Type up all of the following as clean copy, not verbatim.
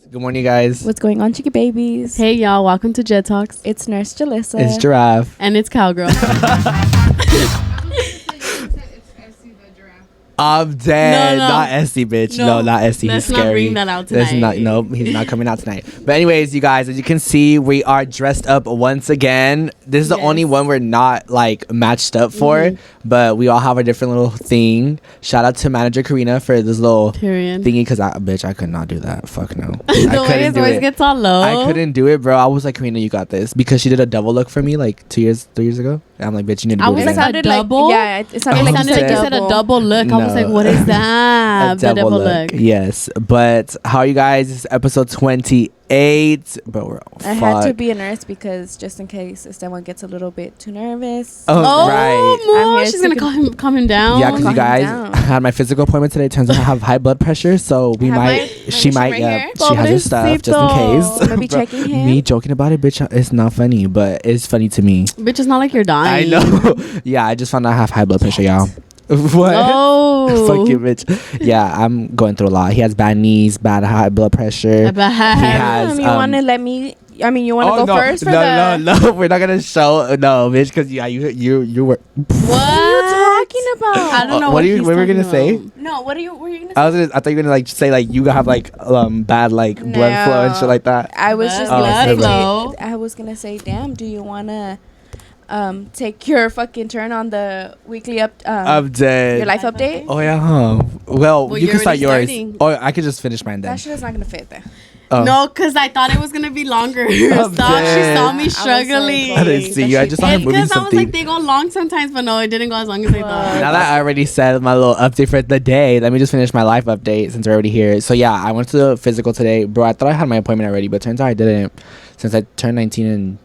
Good morning, guys. What's going on, chicky babies? Hey, y'all. Welcome to Jet Talks. It's Nurse Jalissa. It's Giraffe. And it's Cowgirl. I'm dead. No. Not Essie, bitch. No, not Essie. He's Let's scary. not bring that out tonight. Nope, he's not coming out tonight. But anyways, you guys, as you can see, we are dressed up once again. This is the only one we're not like matched up for, but we all have a different little thing. Shout out to manager Karina for this little thingy, because I could not do that. Fuck no. The way his voice gets all low. I couldn't do it, bro. I was like, Karina, you got this, because she did a double look for me like 3 years ago. And I'm like, bitch, you need to do it. I was like, a double? Yeah, it sounded like you said a double look. I was like, what is that? The double look. Yes, but how are you guys? This is episode 28. But we're I had to be a nurse because just in case someone gets a little bit too nervous. Oh, right. She's gonna calm him down. Yeah, because you guys, I had my physical appointment today. Turns out I have high blood pressure, so she might she has her stuff just in case. Maybe checking him. Me joking about it, bitch, it's not funny, but it's funny to me. Bitch, it's not like you're dying. I know. Yeah, I just found out I have high blood pressure, y'all. What? Oh. Fuck you, bitch. Yeah, I'm going through a lot. He has bad knees, bad high blood pressure. He has. You want to let me? I mean, you want to go first? No, we're not gonna show. No, bitch, because you were. What are you talking about? I don't know. What were you gonna say? No, what were you gonna say? I thought you were gonna like say like you have like bad like blood flow and shit like that. I was just gonna say. I was gonna say, damn. Do you wanna? Take your fucking turn on the weekly update. Your life update. Oh yeah, huh? Well, you can start yours. Starting. Oh, I could just finish mine then. That shit is not gonna fit there. No, because I thought it was gonna be longer. She saw me struggling. I didn't see you. I just saw her moving because I was something. like, they go long sometimes, but no, it didn't go as long as I thought. Now that I already said my little update for the day, let me just finish my life update since we're already here. So yeah, I went to the physical today, bro. I thought I had my appointment already, but turns out I didn't, since I turned 19 in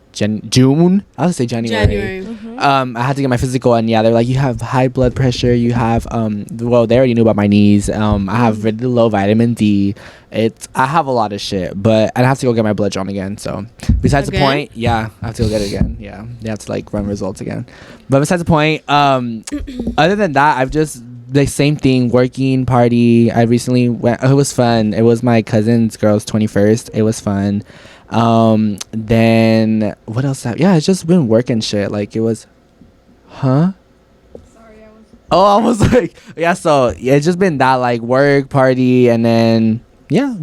June. I would say January. Mm-hmm. I had to get my physical, and yeah, they're like, you have high blood pressure, you have well, they already knew about my knees. I have really low vitamin D. I have a lot of shit, but I have to go get my blood drawn again. So besides the point, yeah, I have to go get it again. Yeah, they have to like run results again. But besides the point, other than that, I've just the same thing, working, party. I recently went. It was fun. It was my cousin's girl's 21st. It was fun. Then what else? It's just been working shit. Like it was, huh? Sorry, I was like, yeah. So it's just been that, like, work, party, and then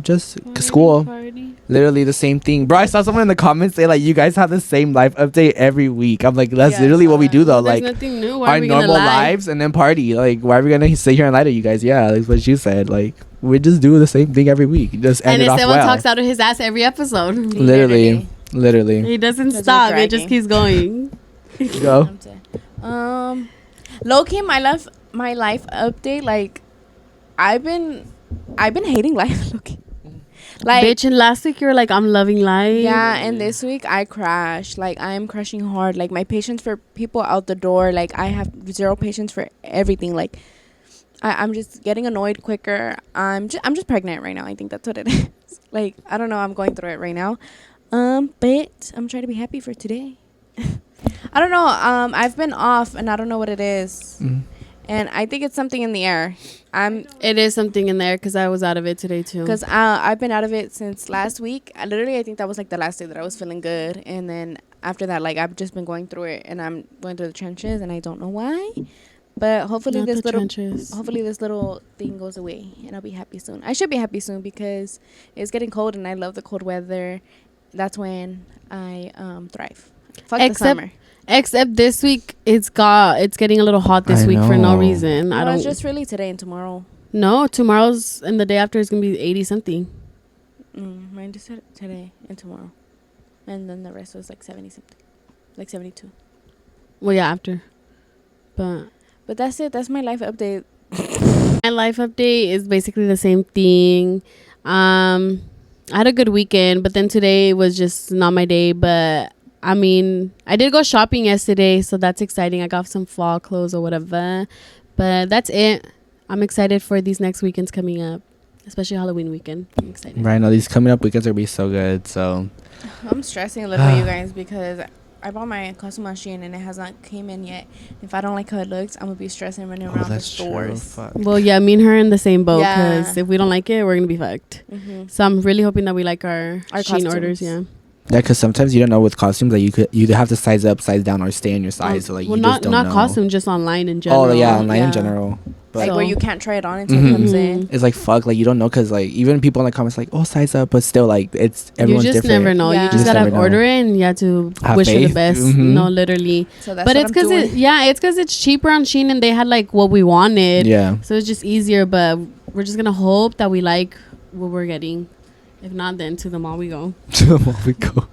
just school. Party. Literally the same thing, bro. I saw someone in the comments say like, you guys have the same life update every week. I'm like, that's literally what we do though. There's like nothing new. Our normal lives and then party. Like, why are we gonna sit here and lie to you guys? Yeah, that's what you said. Like, we just do the same thing every week. Just end it off well. And someone talks out of his ass every episode. Literally. He doesn't stop. It just keeps going. Go. Low key, my life update. Like, I've been hating life. Low key. Like, bitch, and last week you were like, I'm loving life. Yeah, and this week I crashed. Like, I am crushing hard. Like, my patience for people out the door. Like, I have zero patience for everything. Like, I'm just getting annoyed quicker. I'm just pregnant right now. I think that's what it is. Like, I don't know. I'm going through it right now. But I'm trying to be happy for today. I don't know. I've been off and I don't know what it is. And I think it's something in the air. It is something in there because I was out of it today too. Because I've been out of it since last week. I think that was like the last day that I was feeling good. And then after that, like, I've just been going through it, and I'm going through the trenches, and I don't know why. But hopefully this little thing goes away, and I'll be happy soon. I should be happy soon because it's getting cold, and I love the cold weather. That's when I thrive. Fuck the summer. Except this week, it's getting a little hot this week for no reason. No, it's just really today and tomorrow. No, tomorrow's and the day after is gonna be 80 something. Mine just said today and tomorrow, and then the rest was like 70 something, like 72. Well, yeah, after, but that's it. That's my life update. My life update is basically the same thing. I had a good weekend, but then today was just not my day. But I mean, I did go shopping yesterday, so that's exciting. I got some fall clothes or whatever. But that's it. I'm excited for these next weekends coming up, especially Halloween weekend. I'm excited. Right now, these coming up weekends are going to be so good. So I'm stressing a little bit, you guys, because I bought my costume machine and it has not came in yet. If I don't like how it looks, I'm gonna be stressing running around the that's true. stores. Fuck. Well, yeah, me and her in the same boat Yeah. because if we don't like it, we're gonna be fucked. So I'm really hoping that we like our Shein costumes. orders. Yeah. Yeah, because sometimes you don't know with costumes that you either have to size up, size down, or stay in your size. So like well, you not just don't not know. costume, just online in general. Oh yeah, online in general. But Like where So- you can't try it on until Mhm. it comes in. it's like fuck, like you don't know because like even people in the comments like, oh, size up, but still like it's You everyone's just different. never know. Yeah. You You just just gotta never know. order it and you have to Have wish for the faith. best. Mhm. No, literally. So that's But what it's I'm because doing. it's because it's cheaper on Shein and they had like what we wanted. Yeah. So it's just easier. But we're just gonna hope that we like what we're getting. If not, then to the mall we go. we go.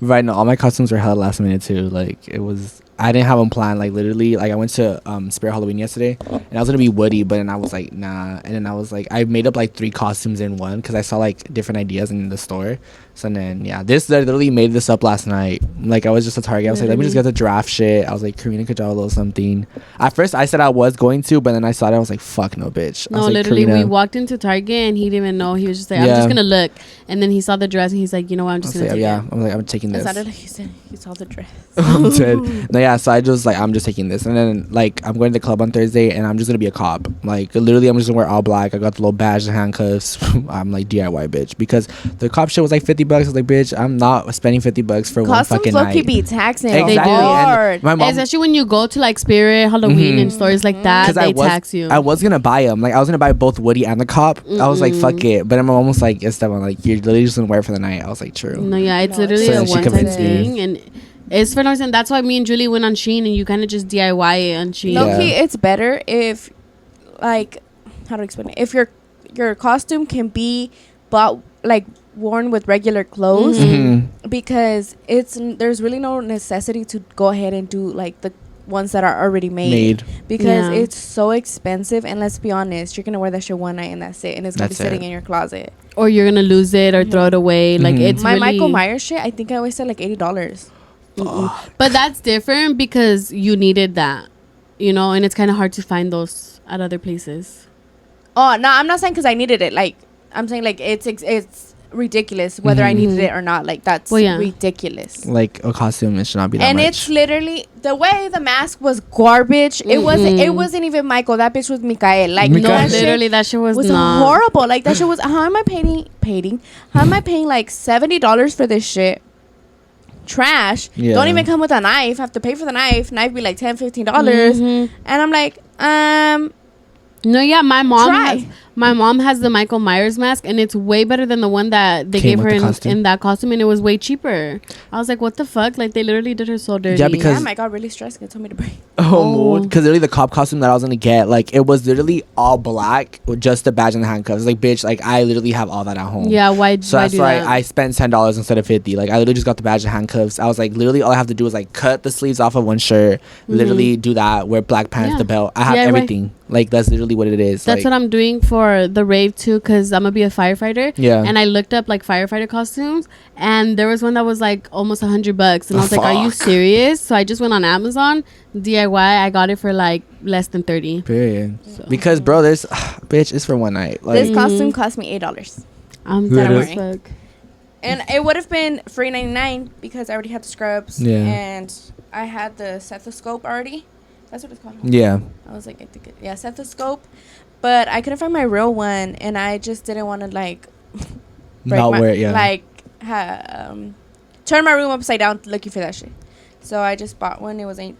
Right now, all my costumes were hella last minute too. Like it was, I didn't have them planned. Like literally, like I went to Spirit Halloween yesterday, and I was gonna be Woody, but then I was like, nah. And then I was like, I made up like 3 costumes in one because I saw like different ideas in the store. So then yeah, I literally made this up last night. Like I was just at Target. I was like, let me just get the draft shit. I was like, Karina could draw a little something. At first, I said I was going to, but then I saw it. I was like, fuck no, bitch. I No, was like, literally, Karina. we walked into Target and he didn't even know. He was just like, I'm Yeah. just gonna look. And then he saw the dress and he's like, you know what, I'm I just was gonna like, take yeah, it. I'm like, I'm taking It this. sounded like you said you saw the dress. I'm dead. No, yeah, so I just like I'm just taking this, and then like I'm going to the club on Thursday, and I'm just gonna be a cop. Like literally, I'm just gonna wear all black. I got the little badge and handcuffs. I'm like DIY bitch because the cop shit was like $50. I was like, bitch, I'm not spending $50 for one Costumes fucking low-key night. be taxing Exactly. They do. hard. And my mom, Especially when you go to like Spirit, Halloween, and stores like that, 'cause they tax you. I was gonna buy them. Like I was gonna buy both Woody and the cop. I was like, fuck it. But then my mom was like, it's that one. Like you're literally just gonna wear it for the night. I was like, true. No, yeah, it's No, literally So a then she one time convinced me. thing, and it's for no reason. That's why me and Julie went on Shein, and you kind of just DIY it on Shein. Yeah. Low-key, it's better if, like, how to explain it? If your costume can be bought, like, worn with regular clothes, because there's really no necessity to go ahead and do, like, the ones that are already made. Because Yeah. it's so expensive, and let's be honest, you're gonna wear that shit one night and that's it, and it's gonna That's be sitting it. in your closet. Or you're gonna lose it or throw it away. Like it's My really, Michael Myers shit, I think I wasted like $80. But that's different because you needed that, you know, and it's kind of hard to find those at other places. Oh no, I'm not saying because I needed it. Like I'm saying, like it's ridiculous whether I needed it or not. Like that's Well, yeah. ridiculous. Like a costume, it should not be that And much. it's literally the way the mask was garbage. It wasn't even Michael. That bitch was Mikael. Like Mikael. no, that shit Literally, that shit was not horrible. Like that shit was. How am I paying? How am I paying like $70 for this shit? Trash. Yeah. Don't even come with a knife. Have to pay for the knife. Knife be like $10-15. And I'm like, No, yeah, my Try. mom has the Michael Myers mask, and it's way better than the one that they Came gave with her the costume. in that costume, and it was way cheaper. I was like, what the fuck? Like they literally did her so dirty. Yeah, because- damn, I got really stressed. They told me to bring. Oh, because literally the cop costume that I was gonna get, like it was literally all black with just the badge and the handcuffs. Like, bitch, like I literally have all that at home. Yeah, why? So why that's do why that? I spent $10 instead of 50. Like I literally just got the badge and handcuffs. I was like, literally all I have to do is like cut the sleeves off of one shirt, literally do that, wear black pants, Yeah. the belt. I have DIY. everything. Like that's literally what it is. That's like, what I'm doing for the rave too, because I'm gonna be a firefighter. Yeah. And I looked up like firefighter costumes, and there was one that was like almost $100, and I was like, "Are you Fuck. serious?" So I just went on Amazon, DIY. I got it for like less than 30. Period. Because bro, this bitch is for one night. Like This costume cost me $8, I'm That dead is- as fuck. and it would have been free $99 because I already had the scrubs. Yeah. And I had the stethoscope already. That's what it's called. yeah. I was like, I think stethoscope. But I couldn't find my real one, and I just didn't want to like Not wear it, yeah. like turn my room upside down looking for that shit. So I just bought one. It was $8.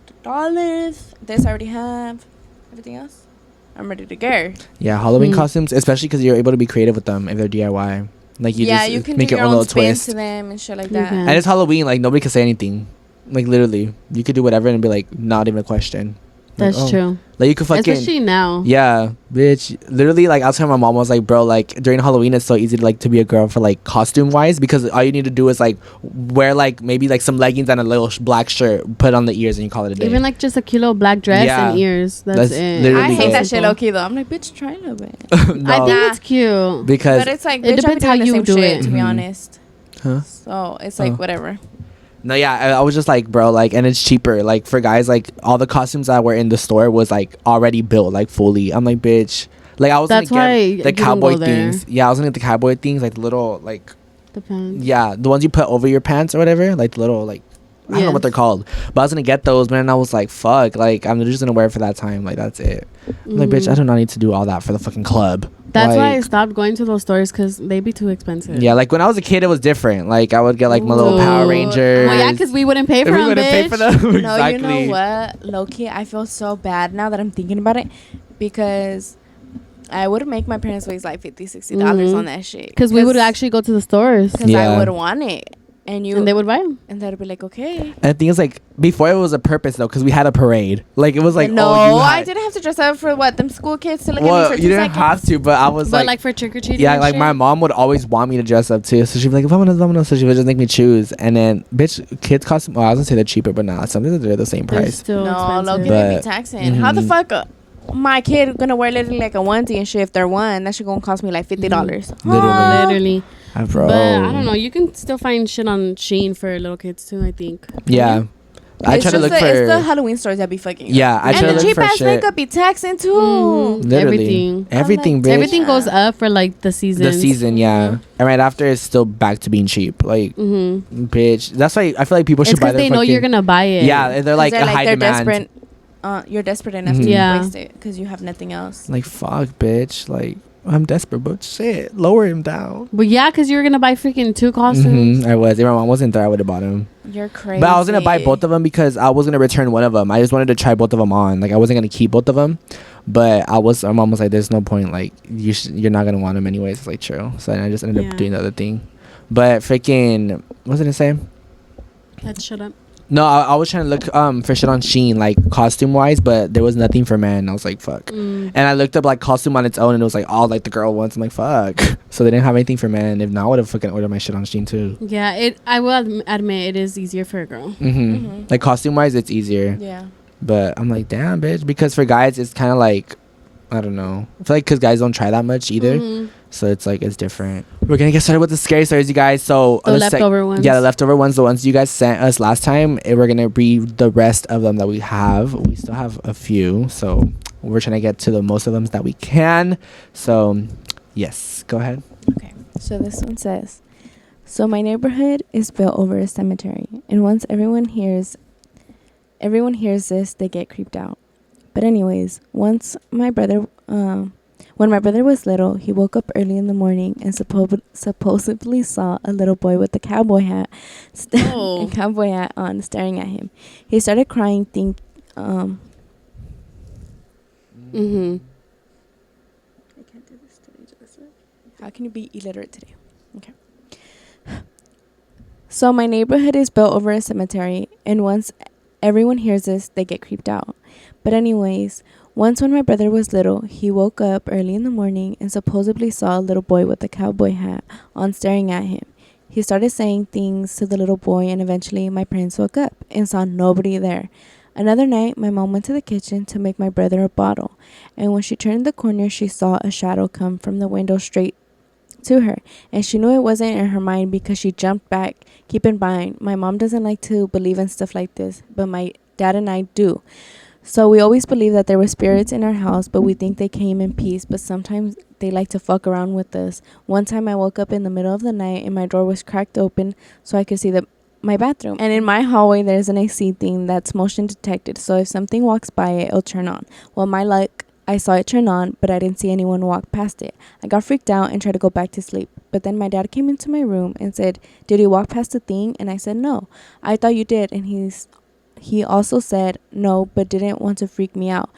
This I already have. Everything else, I'm ready to go. Yeah, Halloween costumes, especially because you're able to be creative with them if they're DIY. Like you just you can make do your your own own little spin twist. to them and shit like You that. can. And it's Halloween, like nobody can say anything. Like literally, you could do whatever and be like, not even a question. Like, That's oh. true. Like you could fucking Especially now. yeah, bitch. Literally, like I was telling my mom, I was like, bro, like during Halloween, it's so easy to like to be a girl for like costume wise because all you need to do is like wear like maybe like some leggings and a little black shirt, put on the ears, and you call it a day. Even like just a cute little black dress Yeah. and ears. That's That's it. literally I hate it. that shit low key though. I'm like, bitch, try a little bit. No, I think Nah. it's cute. because But it's like, It bitch, depends I'm how doing the you same do shit, it. to be Mhm. honest. Huh? So it's like Oh. whatever. No, yeah, I was just like, bro, like, and it's cheaper. Like for guys, like all the costumes that were in the store was like already built, like fully. I'm like, bitch. Like I was That's gonna why get the you don't cowboy go there. things. Yeah, I was gonna get the cowboy things, like the little, like Depends. yeah, the ones you put over your pants or whatever, like the little, like I don't know what they're called, but I was gonna get those, man. And I was like, fuck, like I'm just gonna wear it for that time. Like that's it. I'm like, bitch, I do not need to do all that for the fucking club. That's like, why I stopped going to those stores because they be too expensive. Yeah, like when I was a kid, it was different. Like I would get like my little Power Rangers. Well, yeah, because we wouldn't pay for them, wouldn't pay for them. Exactly. No, you know what, low-key, I feel so bad now that I'm thinking about it, because I would make my parents waste like $50-$60 on that shit. Because we would actually go to the stores. Because I would want it. And they would buy them. And they'd be like, okay. And the thing is, like, before it was a purpose, though, because we had a parade. Like, it was like, no, I didn't have to dress up for them school kids to look at me for 2 you didn't seconds. have to, but I was like for trick-or-treating. Yeah, like my mom would always want me to dress up too. So she'd be like, vamos. So she would just make me choose. And then, bitch, kids cost, well, I was gonna say they're cheaper, but nah, sometimes they're the same price. Still no, expensive. low-key they be taxing. How the fuck my kid gonna wear literally like a onesie and shit if they're one? That shit gonna cost me like $50. Literally. Bro. But I don't know. You can still find shit on Shein for little kids too, I think. Yeah. I try to look for. It's the Halloween stores that be fucking. Yeah, I try to look for shit. And the cheap ass makeup be taxing too. Literally. Everything, bitch. Everything goes up for like the season. The season, yeah. And right after, it's still back to being cheap. Like, bitch. That's why I feel like people should buy because they know you're gonna buy it. Yeah, they're like a high demand. Desperate. You're desperate enough to waste it because you have nothing else. Like, fuck, bitch. Like, I'm desperate, but shit, lower him down. But yeah, because you were gonna buy freaking 2 costumes. I was. If my mom wasn't there, I would have bought him. You're crazy. But I was gonna buy both of them because I was gonna return one of them. I just wanted to try both of them on. Like I wasn't gonna keep both of them, but my mom was like, "There's no point. Like you're not gonna want them anyways." It's like true. So I just ended up doing the other thing. But freaking, what was I gonna say? Let's shut up. No, I was trying to look for shit on Shein, like costume wise, but there was nothing for men. I was like, fuck. And I looked up like costume on its own, and it was like all like the girl ones. I'm like, fuck. So they didn't have anything for men. If not, I would have fucking ordered my shit on Shein too. Yeah, I will admit it is easier for a girl. Like costume wise, it's easier. Yeah. But I'm like, damn, bitch, because for guys, it's kind of like, I don't know. I feel like because guys don't try that much either. So it's like, it's different. We're going to get started with the scary stories, you guys. So the leftover ones. Yeah, the leftover ones, the ones you guys sent us last time. We're going to read the rest of them that we have. We still have a few. So we're trying to get to the most of them that we can. So yes, go ahead. Okay. So this one says, so my neighborhood is built over a cemetery. And once everyone hears this, they get creeped out. But anyways, when my brother was little, he woke up early in the morning and supposedly saw a little boy with a cowboy hat on staring at him. He started crying, I can't do this today, Joseph. How can you be illiterate today? Okay. So my neighborhood is built over a cemetery, and once everyone hears this, they get creeped out. But anyways, once when my brother was little, he woke up early in the morning and supposedly saw a little boy with a cowboy hat on staring at him. He started saying things to the little boy, and eventually my parents woke up and saw nobody there. Another night, my mom went to the kitchen to make my brother a bottle, and when she turned the corner, she saw a shadow come from the window straight to her, and she knew it wasn't in her mind because she jumped back. Keep in mind, my mom doesn't like to believe in stuff like this, but my dad and I do. So we always believe that there were spirits in our house, but we think they came in peace, but sometimes they like to fuck around with us. One time I woke up in the middle of the night and my door was cracked open so I could see my bathroom. And in my hallway, there's an AC thing that's motion detected, so if something walks by it, it'll turn on. Well, my luck, I saw it turn on, but I didn't see anyone walk past it. I got freaked out and tried to go back to sleep. But then my dad came into my room and said, "Did you walk past the thing?" And I said, "No, I thought you did." And he also said no, but didn't want to freak me out,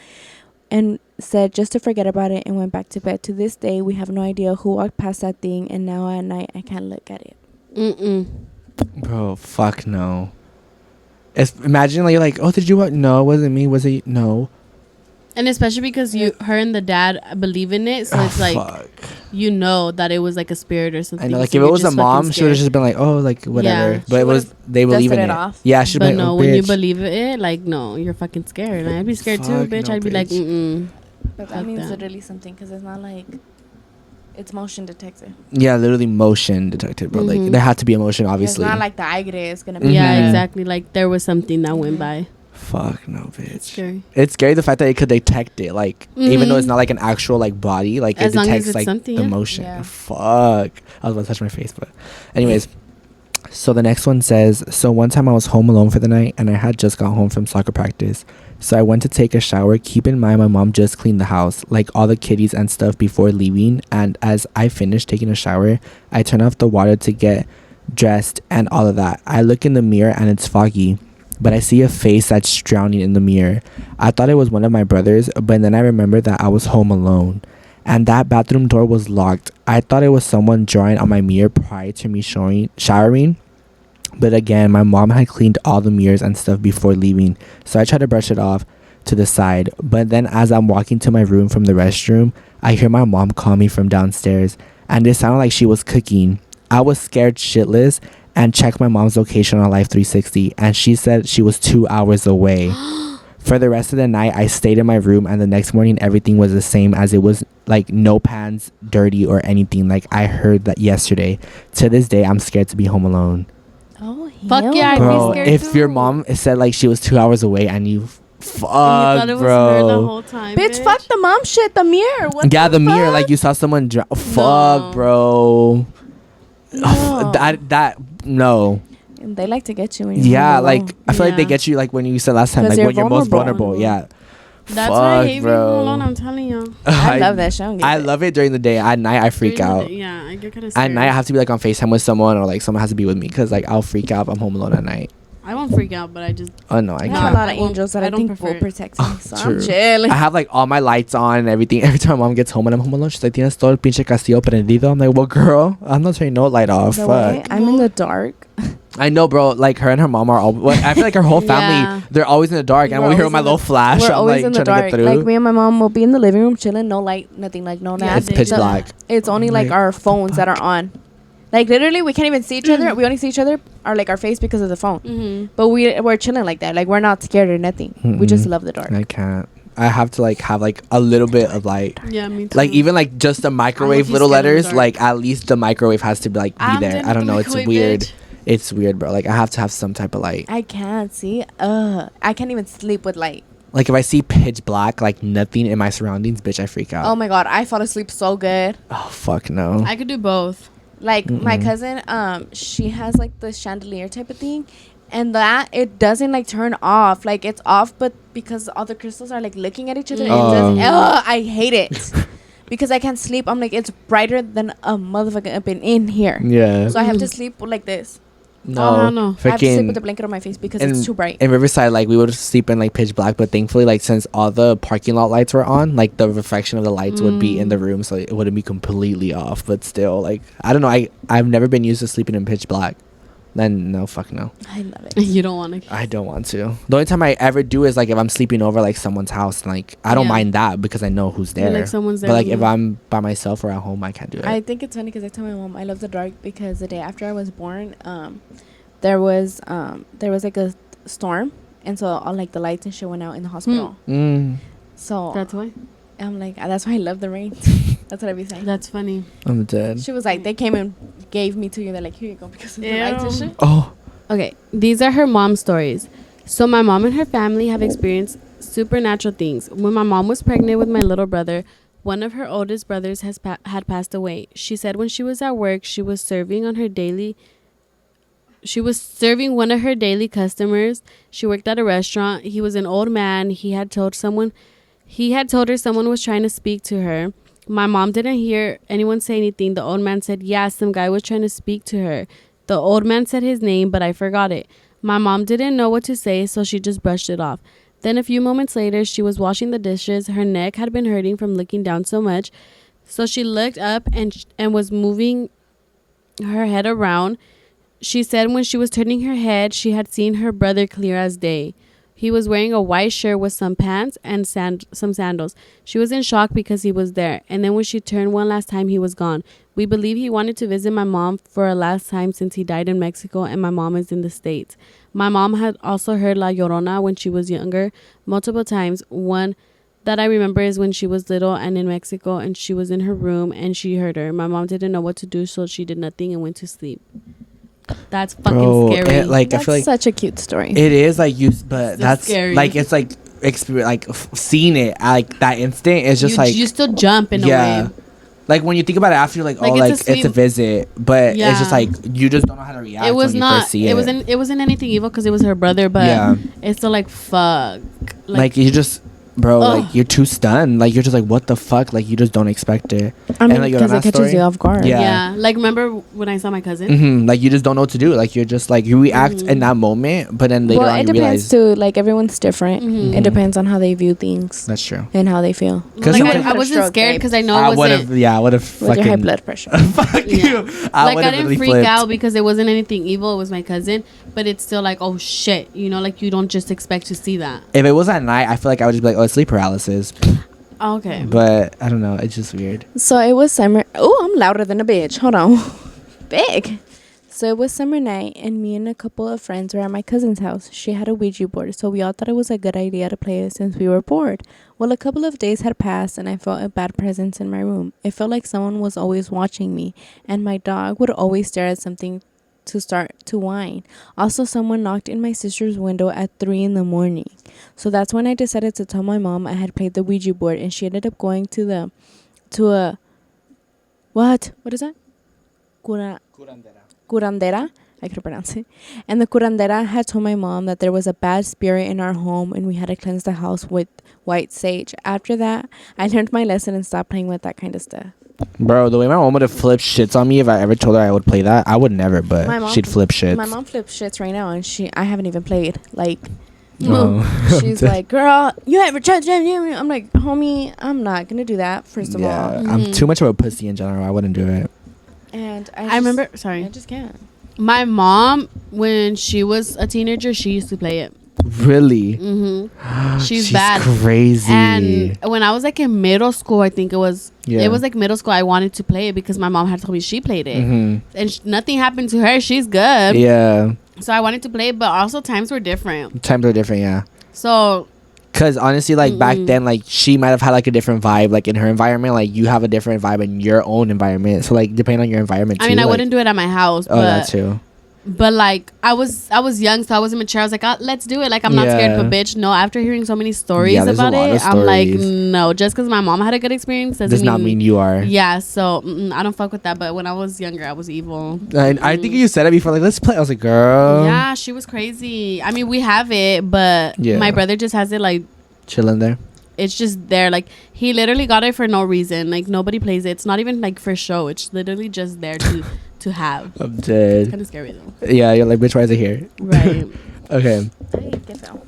and said just to forget about it, and went back to bed. To this day, we have no idea who walked past that thing, and now at night I can't look at it. Bro, fuck no. Imagine like you're like, oh, did you what? No, it wasn't me. Was it? No. And especially because her and the dad believe in it, so it's like, fuck. You know that it was like a spirit or something. I know, like so if it was a mom, she would have just been like, oh, like whatever. Yeah, but it was they believe in it. Off. Yeah, she. But no, when you believe it, like no, you're fucking scared. And I'd be scared too, bitch. No, I'd be like, But that means literally something, because it's not like it's motion detected. Yeah, literally motion detected, bro. Like there had to be a motion, obviously. It's not like the aire is gonna be. Yeah, exactly. Like there was something that went by. Fuck no, bitch. It's scary the fact that it could detect it, like even though it's not like an actual like body, like it detects like the motion. Yeah. Fuck. I was about to touch my face, but anyways, So the next one says, so one time I was home alone for the night and I had just got home from soccer practice. So I went to take a shower. Keep in mind, my mom just cleaned the house, like all the kitties and stuff before leaving. And as I finished taking a shower, I turned off the water to get dressed and all of that. I look in the mirror and it's foggy, but I see a face that's drowning in the mirror. I thought it was one of my brothers, but then I remembered that I was home alone. And that bathroom door was locked. I thought it was someone drawing on my mirror prior to me showering. But again, my mom had cleaned all the mirrors and stuff before leaving. So I tried to brush it off to the side. But then as I'm walking to my room from the restroom, I hear my mom call me from downstairs. And it sounded like she was cooking. I was scared shitless and checked my mom's location on Life 360. And she said she was 2 hours away. For the rest of the night, I stayed in my room, and the next morning, everything was the same as it was, like, no pans, dirty, or anything. Like, I heard that yesterday. To this day, I'm scared to be home alone. Oh, Fuck yeah, I'd be Bro, scared if too. your mom said, like, she was 2 hours away, and you... Fuck, thought it was her the bro. whole time, Bitch, fuck the mom shit. The mirror. What Yeah, the mirror, fuck? like, you saw someone... Fuck, No. bro. No. No. They like to get you when you're Yeah, home like, alone. I feel like they Yeah. get you, like, when you said last time, 'Cause like, you're when you're most vulnerable. vulnerable. Yeah. That's why I hate being bro. home alone, I'm telling you. I love that show. I love it during the day. At night, I freak During the out. day, yeah, I get kind of At scared. night, I have to be like on FaceTime with someone, or like someone has to be with me, because like I'll freak out if I'm home alone at night. I won't freak out, but I just... Oh no, I I can't. have a lot I of won't- angels that I I don't think prefer will it. protect me. So True. I'm chilling. I have like all my lights on and everything. Every time my mom gets home and I'm home alone, she's like, "Tienes todo el pinche castillo prendido." I'm like, "Well, girl, I'm not turning no light off." The Fuck. way I'm in the dark. I know, bro. Like her and her mom are all. Well, I feel like her whole family, Yeah. they're always in the dark. And We're when we hear always my in little the- flash, We're I'm always like in the trying to dark. get through. Like me and my mom will be in the living room chilling, no light, nothing, like no Yeah, naps. they Pitch do. black. It's only like Like, our phones that are on. Like literally, we can't even see each other. We only see each other or like our face because of the phone. Mm-hmm. But we're chilling like that. Like we're not scared or nothing. We just Mm-mm. love the dark. I can't. I have to like have like a little bit of light. Yeah, me too. Like even like just the microwave you little scared in the letters, dark. like at least the microwave has to be like be I'm there. done I with don't the know. It's microwave, weird. bitch. It's weird, bro. Like I have to have some type of light. I can't see. I can't even sleep with light. Like if I see pitch black, like nothing in my surroundings, bitch, I freak out. Oh my god, I fall asleep so good. Oh fuck no. I could do both. Like my Mm-mm. cousin, she has like the chandelier type of thing, and that it doesn't like turn off. Like it's off, but because all the crystals are like looking at each other, it does. I hate it because I can't sleep. I'm like it's brighter than a motherfucker up in here, Yeah. so I have to sleep like this. No. no. I have to sleep with the Freaking blanket on my face because in, it's too bright. in Riverside, like we would sleep in like pitch black, but thankfully, like since all the parking lot lights were on, like the reflection of the lights would be in the room, so it wouldn't be completely off. But still, like I don't know. I've never been used to sleeping in pitch black. Then no, fuck no. I love it. You don't want to. I don't want to. The only time I ever do is like if I'm sleeping over like someone's house. Like I don't Yeah. mind that because I know who's there. Like someone's there. But like with if you. I'm by myself or at home, I can't do it. I think it's funny because I tell my mom I love the dark because the day after I was born, there was like a storm, and so all like the lights and shit went out in the hospital. So That's why. I'm like that's why I love the rain. That's what I be saying. That's funny. I'm dead. She was like they came and gave me to you. They're like here you go because of the lights and Ew. shit. Oh, Okay, these are her mom's stories. So my mom and her family have experienced supernatural things. When my mom was pregnant with my little brother, one of her oldest brothers had passed away. She said when she was at work, she was serving one of her daily customers. She worked at a restaurant. He was an old man. He had told her someone was trying to speak to her. My mom didn't hear anyone say anything. The old man said, "Yeah, some guy was trying to speak to her." The old man said his name, but I forgot it. My mom didn't know what to say, so she just brushed it off. Then a few moments later, she was washing the dishes. Her neck had been hurting from looking down so much. So she looked up and was moving her head around. She said when she was turning her head, she had seen her brother clear as day. He was wearing a white shirt with some pants and some sandals. She was in shock because he was there. And then when she turned one last time, he was gone. We believe he wanted to visit my mom for a last time since he died in Mexico and my mom is in the States. My mom had also heard La Llorona when she was younger, multiple times. One that I remember is when she was little and in Mexico and she was in her room and she heard her. My mom didn't know what to do, so she did nothing and went to sleep. That's fucking bro, scary. like That's I feel like such a cute story. it is like you, but It's that's scary. like it's like seeing it like that instant is just like you still jump in a yeah. way. Like when you think about it after, you're like, Like, oh, it's a like it's a sweet- visit, but Yeah. it's just like you just don't know how to react. It was when you not. First see It wasn't. It wasn't anything evil because it was her brother. But Yeah. it's still like fuck. Like you just, bro, Ugh. like you're too stunned. Like you're just like, what the fuck? Like you just don't expect it. I mean, And, like, because on it that catches story- you off guard. Yeah. yeah. Like remember when I saw my cousin? Like you just don't know what to do. Like you're just like you react in that moment, but then later Well, on it you depends realize too. Like everyone's different. It depends on how they view things that's true. and how they feel. 'Cause Like sometimes- I wasn't Stroke, scared babe. because I know I it would wasn't. have, yeah, I would have With your high fucking blood pressure. fuck Yeah. you. Like would've I didn't really freak flipped. out because it wasn't anything evil. It was my cousin, but it's still like, oh shit, you know, like you don't just expect to see that. If it was at night, I feel like I would just be like, oh, it's sleep paralysis. Okay. But I don't know. It's just weird. So it was summer. Oh, I'm louder than a bitch. Hold on. Big. So it was summer night, and me and a couple of friends were at my cousin's house. She had a Ouija board, so we all thought it was a good idea to play it since we were bored. Well, a couple of days had passed, and I felt a bad presence in my room. It felt like someone was always watching me, and my dog would always stare at something to start to whine. Also, someone knocked in my sister's window at 3 in the morning. So that's when I decided to tell my mom I had played the Ouija board, and she ended up going to a what is that? Curandera. I could pronounce it. And the curandera had told my mom that there was a bad spirit in our home and we had to cleanse the house with white sage. After that, I learned my lesson and stopped playing with that kind of stuff. Bro, the way my mom would have flipped shits on me if I ever told her I would play that, I would never, but My mom- she'd flip shits. My mom flips shits right now, and I haven't even played. Like, Oh. she's like, "Girl, you ever tried to?" I'm like, "Homie, I'm not gonna do that. First of yeah, all, I'm too much of a pussy in general. I wouldn't do it. and I remember. I Sorry, just can't. my mom when she was a teenager, she used to play it. Really? She's bad. Crazy. And when I was like in middle school, I think it was. Yeah. It was like middle school. I wanted to play it because my mom had told me she played it, and nothing happened to her. She's good. Yeah. So I wanted to play it, but also times were different. Times are different, yeah. So Cause honestly, like back then, like she might have had like a different vibe, like in her environment. Like you have a different vibe in your own environment. So like depending on your environment. I mean, too, I like, wouldn't do it at my house. Oh, but, that too. But like I was young, so I wasn't mature. I was like, let's do it. Like I'm not scared of a Yeah. bitch. No, after hearing so many stories Yeah, there's a about lot it, of I'm like, stories. no. Just because my mom had a good experience Does not mean you are. Yeah, so I don't fuck with that. But when I was younger, I was evil. And I think you said it before, like let's play. I was like, girl, Yeah, she was crazy. I mean, we have it, but Yeah. my brother just has it like chilling there. it's just there. Like he literally got it for no reason. Like nobody plays it. It's not even like for show. It's literally just there to have. I'm dead. Kind of scary though. Yeah, you're like, bitch, why is it here? Right. Okay. Hey, get down.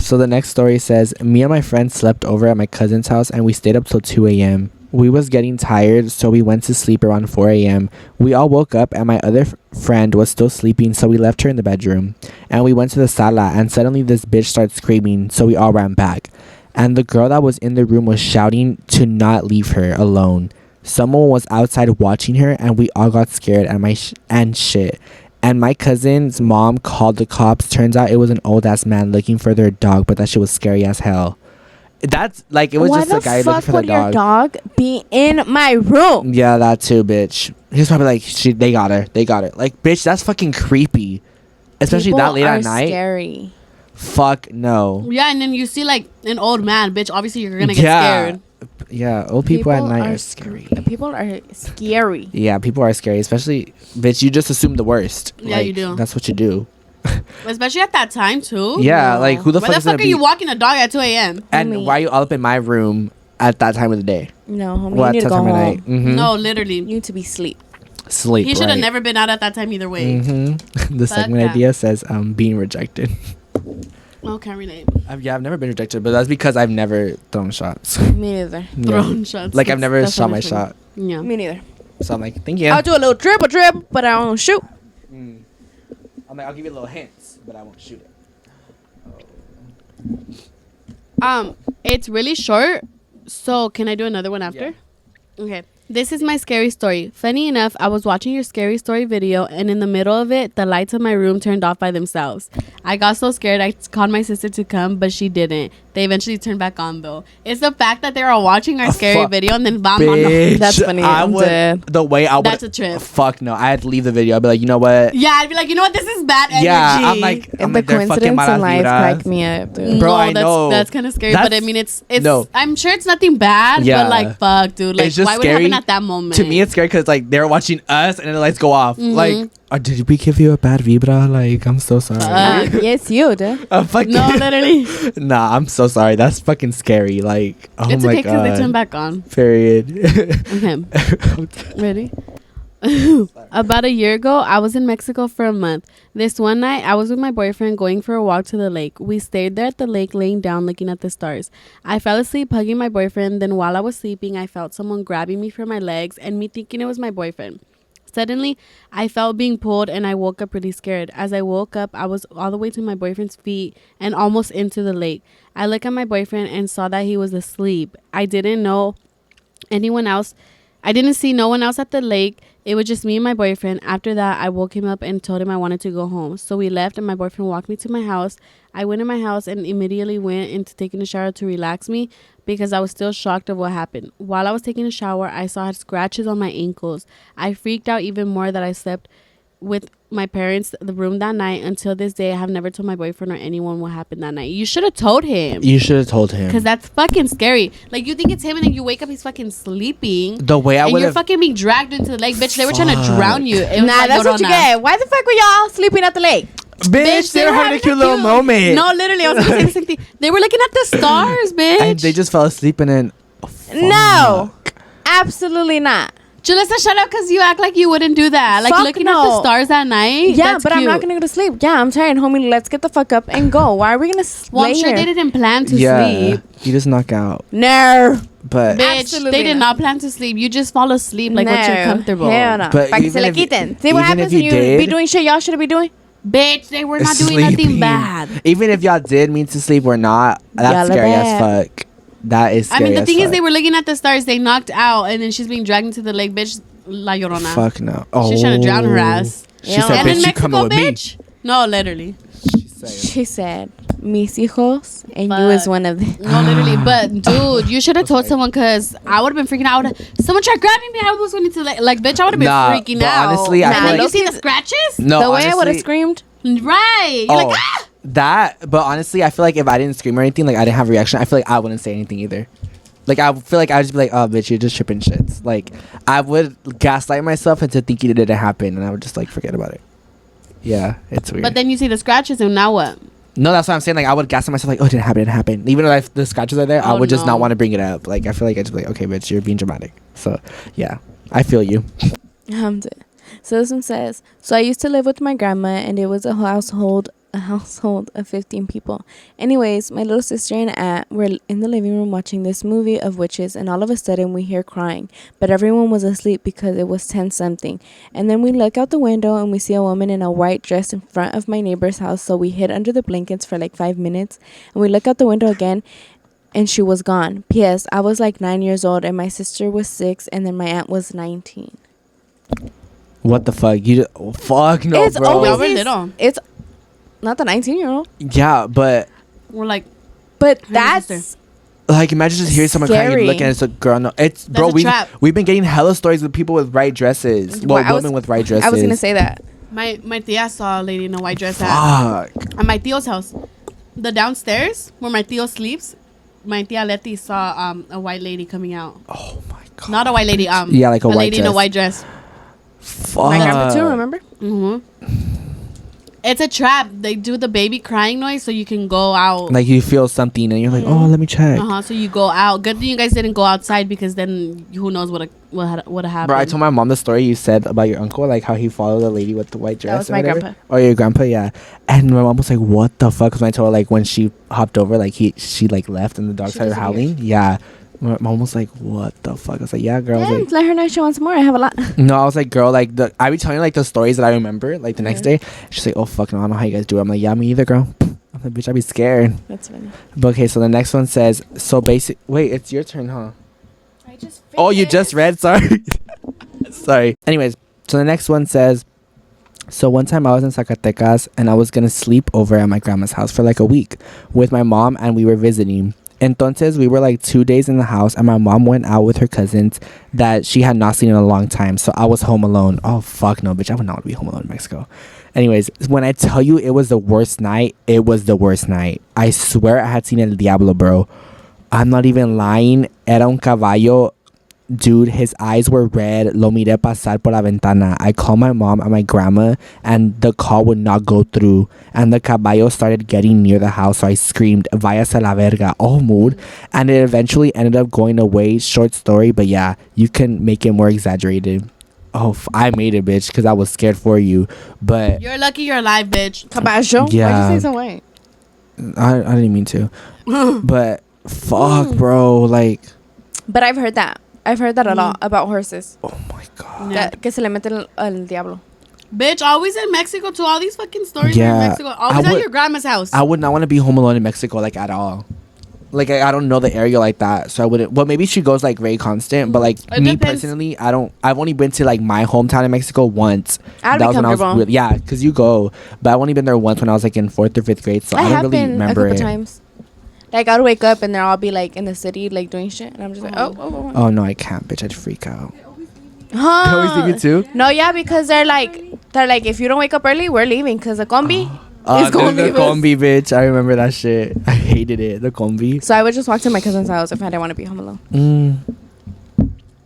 So the next story says, me and my friend slept over at my cousin's house and we stayed up till 2 a.m. We was getting tired, so we went to sleep around 4 a.m. We all woke up and my other friend was still sleeping, so we left her in the bedroom. And we went to the sala and suddenly this bitch started screaming, so we all ran back. And the girl that was in the room was shouting to not leave her alone. Someone was outside watching her and we all got scared and shit. And my cousin's mom called the cops. Turns out it was an old ass man looking for their dog, but that shit was scary as hell. That's like it was Why just a guy the looking fuck for the would your dog. dog be in my room? Yeah, that too, bitch. He was probably like, they got her. They got it. Like, bitch, that's fucking creepy. Especially People that late are at night. Scary. Fuck no. Yeah, and then you see like an old man, bitch. Obviously, you're gonna get scared. Yeah, old people at night are scary. scary. People are scary. Yeah, people are scary. Especially, bitch, you just assume the worst. Yeah, you do. That's what you do. Especially at that time too. Yeah, No. like who the Why fuck the is gonna fuck are be? you walking a dog at 2 a.m.? And Homie. why are you all up in my room at that time of the day? No, homie, What you need to go time of home. night? Mhm. No, literally. You need to be asleep. Sleep. He should have right. never been out at that time either way. The Fuck segment that. idea says being rejected. Oh, can't relate. I've never been rejected, but that's because I've never thrown shots. Me neither. Yeah. Thrown shots. Like I've never That's shot what my I'm saying. shot, Yeah. Me neither. so I'm like, thank you. I'll do a little dribble, but I won't shoot. I'm like, I'll give you little hints, but I won't shoot it. It's really short. So can I do another one after? Okay. This is my scary story. Funny enough, I was watching your scary story video, and in the middle of it, the lights in my room turned off by themselves. I got so scared, I called my sister to come, but she didn't. They eventually turned back on though. It's the fact that they were watching our scary Fuck. video and then bam, Bitch, That's funny. I I'm would dead. the way I would. That's a trip. Fuck no, I had to leave the video. I'd be like, you know what? Yeah, I'd be like, you know what? This is bad energy. Yeah, I'm like, The they're fucking coincidence in malas life vibras. cracked me up, dude. Bro, no, I know. that's kind of scary. That's- But I mean, it's. no. I'm sure it's nothing bad. Yeah. But like, fuck, dude. Like, It's just why would it scary. happen at that moment? To me, it's scary because like they're watching us and the lights go off. Mhm. Like, did we give you a bad vibra? Like, I'm so sorry. Yes, you, dude. I'm fucking no, literally. Nah, I'm so sorry. That's fucking scary. Like, oh It's my okay because god. they turned back on. Period. Okay. Ready? About a year ago, I was in Mexico for a month. This one night, I was with my boyfriend going for a walk to the lake. We stayed there at the lake, laying down, looking at the stars. I fell asleep hugging my boyfriend. Then while I was sleeping, I felt someone grabbing me from my legs and me thinking it was my boyfriend. Suddenly, I felt being pulled and I woke up pretty scared. As I woke up, I was all the way to my boyfriend's feet and almost into the lake. I looked at my boyfriend and saw that he was asleep. I didn't know anyone else. I didn't see no one else at the lake. It was just me and my boyfriend. After that, I woke him up and told him I wanted to go home. So we left and my boyfriend walked me to my house. I went in my house and immediately went into taking a shower to relax me because I was still shocked of what happened. While I was taking a shower, I saw scratches on my ankles. I freaked out even more that I slept with my parents in the room that night. Until this day, I have never told my boyfriend or anyone what happened that night. You should have told him. You should have told him. Because that's fucking scary. Like, you think it's him and then you wake up, he's fucking sleeping. The way I And would you're have. fucking being dragged into the lake. Bitch, they were trying to drown you. It was Nah, like, that's what you Llorona. get. Why the fuck were y'all sleeping at the lake? Bitch, they were having a cute little cute- moment. No, literally, I was gonna say the same thing. They were looking at the stars, bitch. And they just fell asleep and then. No, absolutely not. Julissa, shut up, because you act like you wouldn't do that. Like, Fuck looking at no. the stars at night. Yeah, that's but I'm not cute. gonna go to sleep. Yeah, I'm tired, homie. Let's get the fuck up and go. Why are we gonna Well, I'm lay sure here? they didn't plan to Yeah. sleep. You just knock out. No. But. Bitch, Absolutely they did not. not plan to sleep. You just fall asleep like what you're No. comfortable. Hell no. But Pa' que se even le if you- quiten. See what even happens if when you you be did- doing shit y'all shouldn't be doing? Bitch, they were not doing Sleeping. nothing bad. Even if y'all did mean to sleep or not, that's Y'all are scary as bad. fuck. That is I scary mean, the as thing is, fuck. they were looking at the stars. They knocked out, and then she's being dragged into the lake. Bitch, La Llorona. Fuck no. Oh. She's trying to drown her ass. She Yeah. said, And in bitch, you coming Mexico, with bitch? No, literally. me. She said. She said, mis hijos, and you is Fuck. one of them. No, literally. But, dude, you should have told someone because I would have been freaking out. Someone tried grabbing me. I was going to, like, bitch, I would have been Nah, freaking but out. honestly, I and feel then like- you see the scratches? No, The way I would have honestly- screamed. Right. You're Oh, like, ah! that. But honestly, I feel like if I didn't scream or anything, like I didn't have a reaction, I feel like I wouldn't say anything either. Like I feel like I'd just be like, "Oh, bitch, you're just tripping shits." Like I would gaslight myself into thinking it didn't happen, and I would just like forget about it. Yeah, it's weird. But then you see the scratches, and now what? No, that's what I'm saying. Like I would gaslight myself, like, "Oh, it didn't happen, it didn't happen." Even though the scratches are there, I Oh, would just no. not want to bring it up. Like I feel like I just be like, "Okay, bitch, you're being dramatic." So yeah, I feel you. So this one says, so I used to live with my grandma, and it was a household of 15 people. Anyways, my little sister and aunt were in the living room watching this movie of witches, and all of a sudden we hear crying, but everyone was asleep because it was 10 something. And then we look out the window and we see a woman in a white dress in front of my neighbor's house. So we hid under the blankets for like 5 minutes, and we look out the window again, and she was gone. P.S. I was like 9 years old, and my sister was 6, and then my aunt was 19. What the fuck? Fuck no, It's bro. always Y'all were these- little. It's not the 19-year-old, Yeah, but We're like, but Her that's sister. like imagine just hearing someone crying and Scary. looking at it, it's a girl. No, it's That's bro. a trap. We've been getting hella stories with people with white dresses. Well, I was- women with white dresses. I was gonna say that. my tia saw a lady in a white dress at my tio's house. The downstairs where my tio sleeps, my tia Letty saw a white lady coming out. Oh my god. Not a white lady. Yeah, like a white lady in a dress. white dress. Fuck. My grandpa too, remember? It's a trap. They do the baby crying noise so you can go out. Like you feel something and you're like, oh, let me check. So you go out. Good thing you guys didn't go outside because then who knows what would have happened. Bro, I told my mom the story you said about your uncle, like how he followed the lady with the white dress. was or my whatever. grandpa. Oh, your grandpa, yeah. And my mom was like, "What the fuck?" Because I told her like when she hopped over, like she like left and the dog She started disappeared. howling. Yeah. My mom was like, "What the fuck?" I was like, "Yeah, girl." I was Yeah, like, let her know she wants more. I have a lot. no, I was like, girl, like I be telling her like the stories that I remember, like the next day. She's like, oh fuck no, I don't know how you guys do it. I'm like, yeah, me either, girl. I'm like, bitch, I'd be scared. That's funny. But okay, so the next one says, so basic. Wait, it's your turn, huh? I just. Oh, you just read. Sorry, sorry. Anyways, so the next one says, So one time I was in Zacatecas and I was gonna sleep over at my grandma's house for like a week with my mom, and we were visiting. Entonces we were like 2 days in the house, and my mom went out with her cousins that she had not seen in a long time. So I was home alone. Oh fuck no, bitch! I would not want to be home alone in Mexico. Anyways, when I tell you it was the worst night, it was the worst night. I swear I had seen El Diablo, bro. I'm not even lying. Era un caballo. Dude, his eyes were red. Lo miré pasar por la ventana. I called my mom and my grandma, and the call would not go through. And the caballo started getting near the house, so I screamed, "Váyase a la verga!" All mood. And it eventually ended up going away. Short story, but yeah, you can make it more exaggerated. Oh, I made it, bitch, because I was scared for you. But You're lucky you're alive, bitch. Caballo? Yeah. Why'd you say so white? I didn't mean to. But fuck, bro. Like, But I've heard that. I've heard that a lot about horses. oh my god. Yeah. Que se le mete el diablo. Bitch, always in Mexico too. All these fucking stories are Yeah, in Mexico. Always I at would- your grandma's house. I would not want to be home alone in Mexico, like, at all. Like, I don't know the area like that, so I wouldn't. Well, maybe she goes like very constant, but like It me depends. personally, I don't. I've only been to like my hometown in Mexico once. I'd That be was when I was comfortable. really, yeah, because you go, but I've only been there once when I was like in 4th or 5th grade, so I, I don't have really been a remember couple it. times. Like, I'd wake up and they'll all be like in the city, like doing shit, and I'm just like, oh. Oh no, I can't, bitch! I'd freak out. Huh? They always think it too. No, yeah, because they're like, if you don't wake up early, we're leaving, because the combi Oh, is going to the leave us. combi, bitch! I remember that shit. I hated it. The combi. So I would just walk to my cousin's house if I didn't want to be home alone.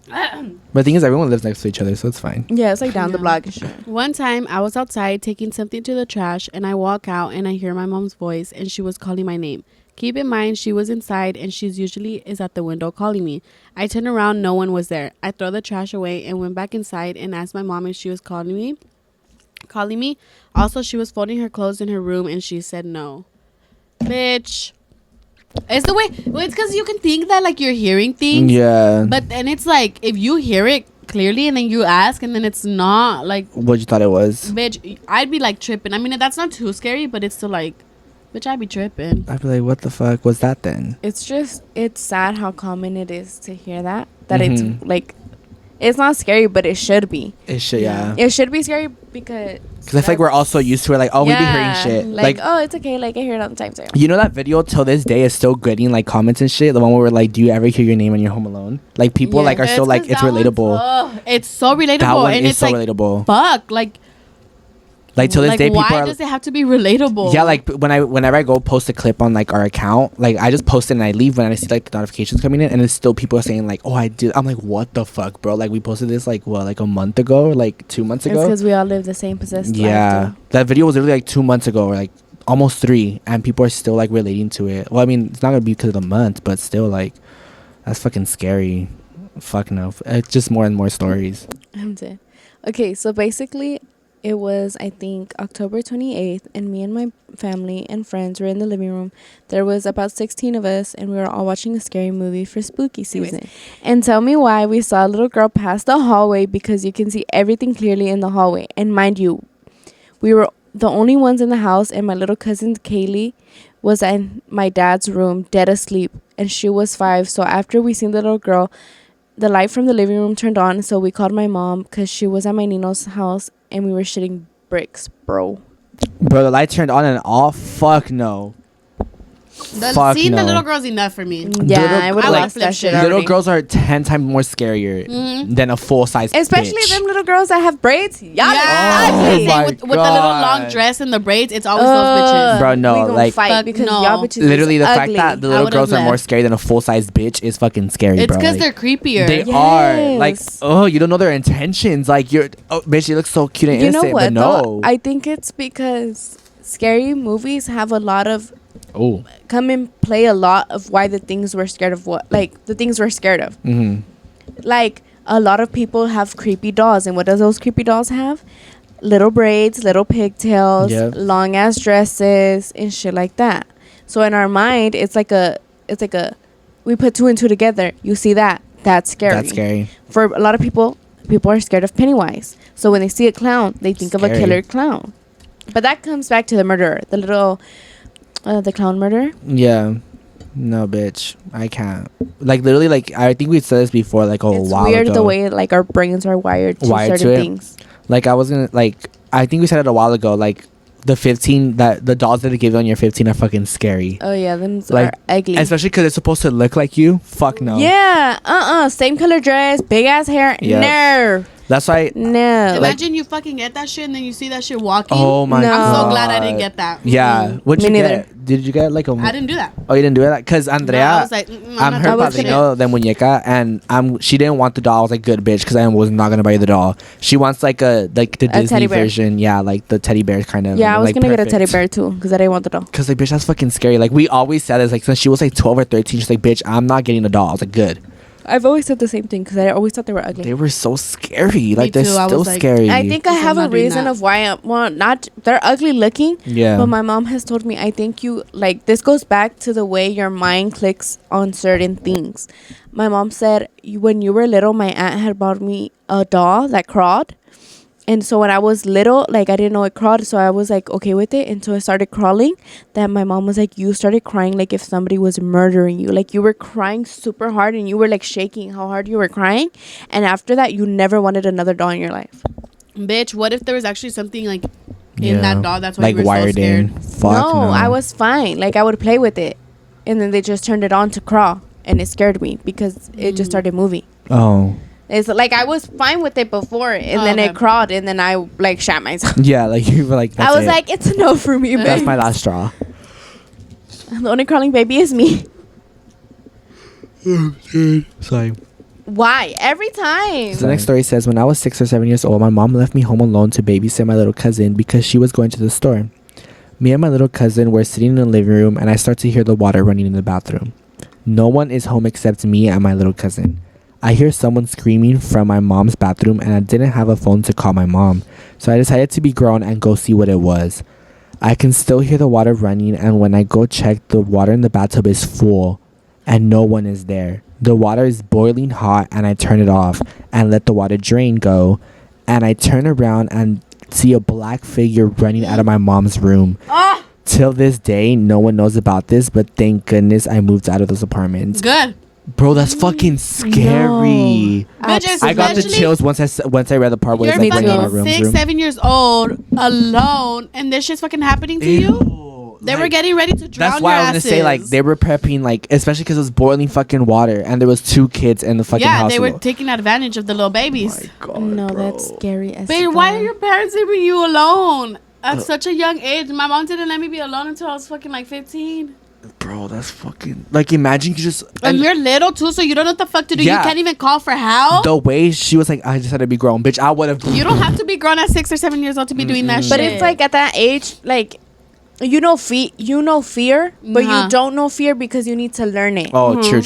But the thing is, everyone lives next to each other, so it's fine. Yeah, it's like down the Yeah. block and shit. One time I was outside taking something to the trash, and I walk out and I hear my mom's voice, and she was calling my name. Keep in mind she was inside and she's usually is at the window calling me. I turn around, no one was there. I throw the trash away and went back inside and asked my mom if she was calling me. Also, she was folding her clothes in her room and she said no. Bitch. It's the way. Well, it's because you can think that like you're hearing things. Yeah. But then it's like if you hear it clearly and then you ask and then it's not like, What you thought it was? bitch, I'd be like tripping. I mean, that's not too scary, but it's still like, bitch, I'd be tripping. I'd be like, what the fuck was that then? It's sad how common it is to hear that. Mhm. It's like, it's not scary, but it should be. It should, yeah. It should be scary because Because I feel like we're all so used to it. Like, oh, we be hearing Yeah, shit. Like, oh, it's okay. Like, I hear it all the time. So. You know that video till this day is still getting like comments and shit. The one where we're like, do you ever hear your name when you're home alone? Like people Yeah. like are still like, 'cause it's that one's- relatable. It's so relatable. That one and is it's so like, relatable. fuck. Like Like till this like, day, people why are. does it have to be relatable? Yeah, like whenever I go post a clip on like our account, like I just post it and I leave when I see like the notifications coming in, and it's still people are saying like, oh, I did. I'm like, what the fuck, bro? Like we posted this like what, like a month ago, or, like 2 months It's ago. because we all live the same possessed Yeah, life. that video was literally like 2 months ago, or like almost 3, and people are still like relating to it. Well, I mean, it's not gonna be because of the month, but still, like, that's fucking scary. Fuck no, it's just more and more stories. I'm dead. Okay, so basically, it was, I think, October 28th, and me and my family and friends were in the living room. There was about 16 of us, and we were all watching a scary movie for spooky season. And tell me why we saw a little girl pass the hallway, because you can see everything clearly in the hallway. And mind you, we were the only ones in the house, and my little cousin Kaylee was in my dad's room, dead asleep, and she was 5. So after we seen the little girl, the light from the living room turned on, so we called my mom because she was at my Nino's house and we were shitting bricks, bro. Bro, the light turned on and off. Fuck no. Fuck Seeing no. the little girls enough for me. Yeah, Little- I would have I like lost flip that shit shit. already. Little girls are 10 times more scarier Mhm. than a full size. Especially bitch. them little girls that have braids. Y'all Yeah, Oh I was my saying with the little long God. dress and the braids, it's always those bitches. Bro, no, we gonna like- fight Fuck because no. y'all bitches Literally, is the ugly. fact that the I little would've girls are more left. scary than a full size bitch is fucking scary, It's bro. because Like, they're creepier. they are like, Yes. oh, you don't know their intentions. Like, you're, oh, bitch, you look so cute and You know innocent, what? but Though? no. I think it's because scary movies have a lot of Oh, come and play a lot of why the things we're scared of. What like the things we're scared of. mm-hmm. Like a lot of people have creepy dolls, and what does those creepy dolls have? Little braids, little pigtails, Yep. long ass dresses, and shit like that. So in our mind, it's like a we put 2 and 2 together. You see that? That's scary. That's scary. For a lot of people are scared of Pennywise. So when they see a clown, they think of a Scary. killer clown. But that comes back to the murderer, the little the clown murderer. Yeah. No, bitch. I can't. Like, literally, like, I think we said this before, like, a It's while weird ago. the way like our brains are wired to Wired to certain it. things. Like, I was gonna, like, I think we said it a while ago. Like the 15 that the dolls that they give you on your 15 are fucking scary. Oh yeah, them Like, are ugly. Especially because it's supposed to look like you. Fuck no. Yeah. Same color dress, big ass hair. Yep. No. That's why. No. Imagine you fucking get that shit and then you see that shit walking. Oh my No. I'm god. so glad I didn't get that. Yeah. What'd Me you neither. get? Did you get like a? I didn't do that. Oh, you didn't do it? Because Andrea. No, I was like, I'm her I was padrino de muñeca, and she didn't want the doll. I was like, good bitch, because I was not gonna buy you the doll. She wants like the Disney teddy bear. version, yeah, like the teddy bear kind of. Yeah, I was like, gonna get a perfect. teddy bear too because I didn't want the doll. Cause like bitch, that's fucking scary. Like we always said this, like since she was like 12 or 13, she's like, bitch, I'm not getting a doll. I was like, good. I've always said the same thing because I always thought they were ugly. They were so scary. Like they're too, I still was like- scary. I think I So I'm have a not doing reason that. of why not they're ugly looking, yeah. but my mom has told me I think you like this goes back to the way your mind clicks on certain things. My mom said when you were little, my aunt had bought me a doll that crawled. And so when I was little, like I didn't know it crawled, so I was like okay with it. And so it started crawling. Then my mom was like, you started crying like if somebody was murdering you. Like you were crying super hard and you were like shaking how hard you were crying. And after that, you never wanted another doll in your life. Bitch, what if there was actually something like Yeah. in that doll? That's why like you were so wired scared. in. Fuck no, no, I was fine. Like I would play with it, and then they just turned it on to crawl, and it scared me because it just started moving. Oh. It's like I was fine with it before, and Oh, then okay. it crawled, and then I like shat myself. Yeah, like you were like. I That's was it. like, it's a no for me, That's babe. my last straw. The only crawling baby is me. Sorry. Why? Every time. So the next story says, when I was 6 or 7 years old, my mom left me home alone to babysit my little cousin because she was going to the store. Me and my little cousin were sitting in the living room, and I start to hear the water running in the bathroom. No one is home except me and my little cousin. I hear someone screaming from my mom's bathroom, and I didn't have a phone to call my mom, so I decided to be grown and go see what it was. I can still hear the water running, and when I go check, the water in the bathtub is full, and no one is there. The water is boiling hot, and I turn it off and let the water drain go, and I turn around and see a black figure running out of my mom's room. Till this day, no one knows about this, but thank goodness I moved out of those apartments. Good. Bro, that's fucking scary. Bitch, I got the especially- chills once I read the part where You're it's like running out of my fucking room's 6, 7 years old, alone, and this shit's fucking happening to you. Ew. They were Like, getting ready to drown that's why your I was gonna asses. say, like, they were prepping, like, especially because it was boiling fucking water, and there was 2 kids in the fucking yeah, house. they were alone. taking advantage of the little babies. God, No, bro. that's scary as Babe, why fuck. are your parents leaving you alone at such a young age? My mom didn't let me be alone until I was fucking like 15. Bro, that's fucking like, imagine you just And you're little too, so you don't know what the fuck to do. Yeah. You can't even call for help. the way she was like, I just had to be grown, bitch. I would have. You don't have to be grown at 6 or 7 years old to be doing that shit. But it's like at that age, like you know fear, but Uh-huh. you don't know fear because you need to learn it. Oh, true.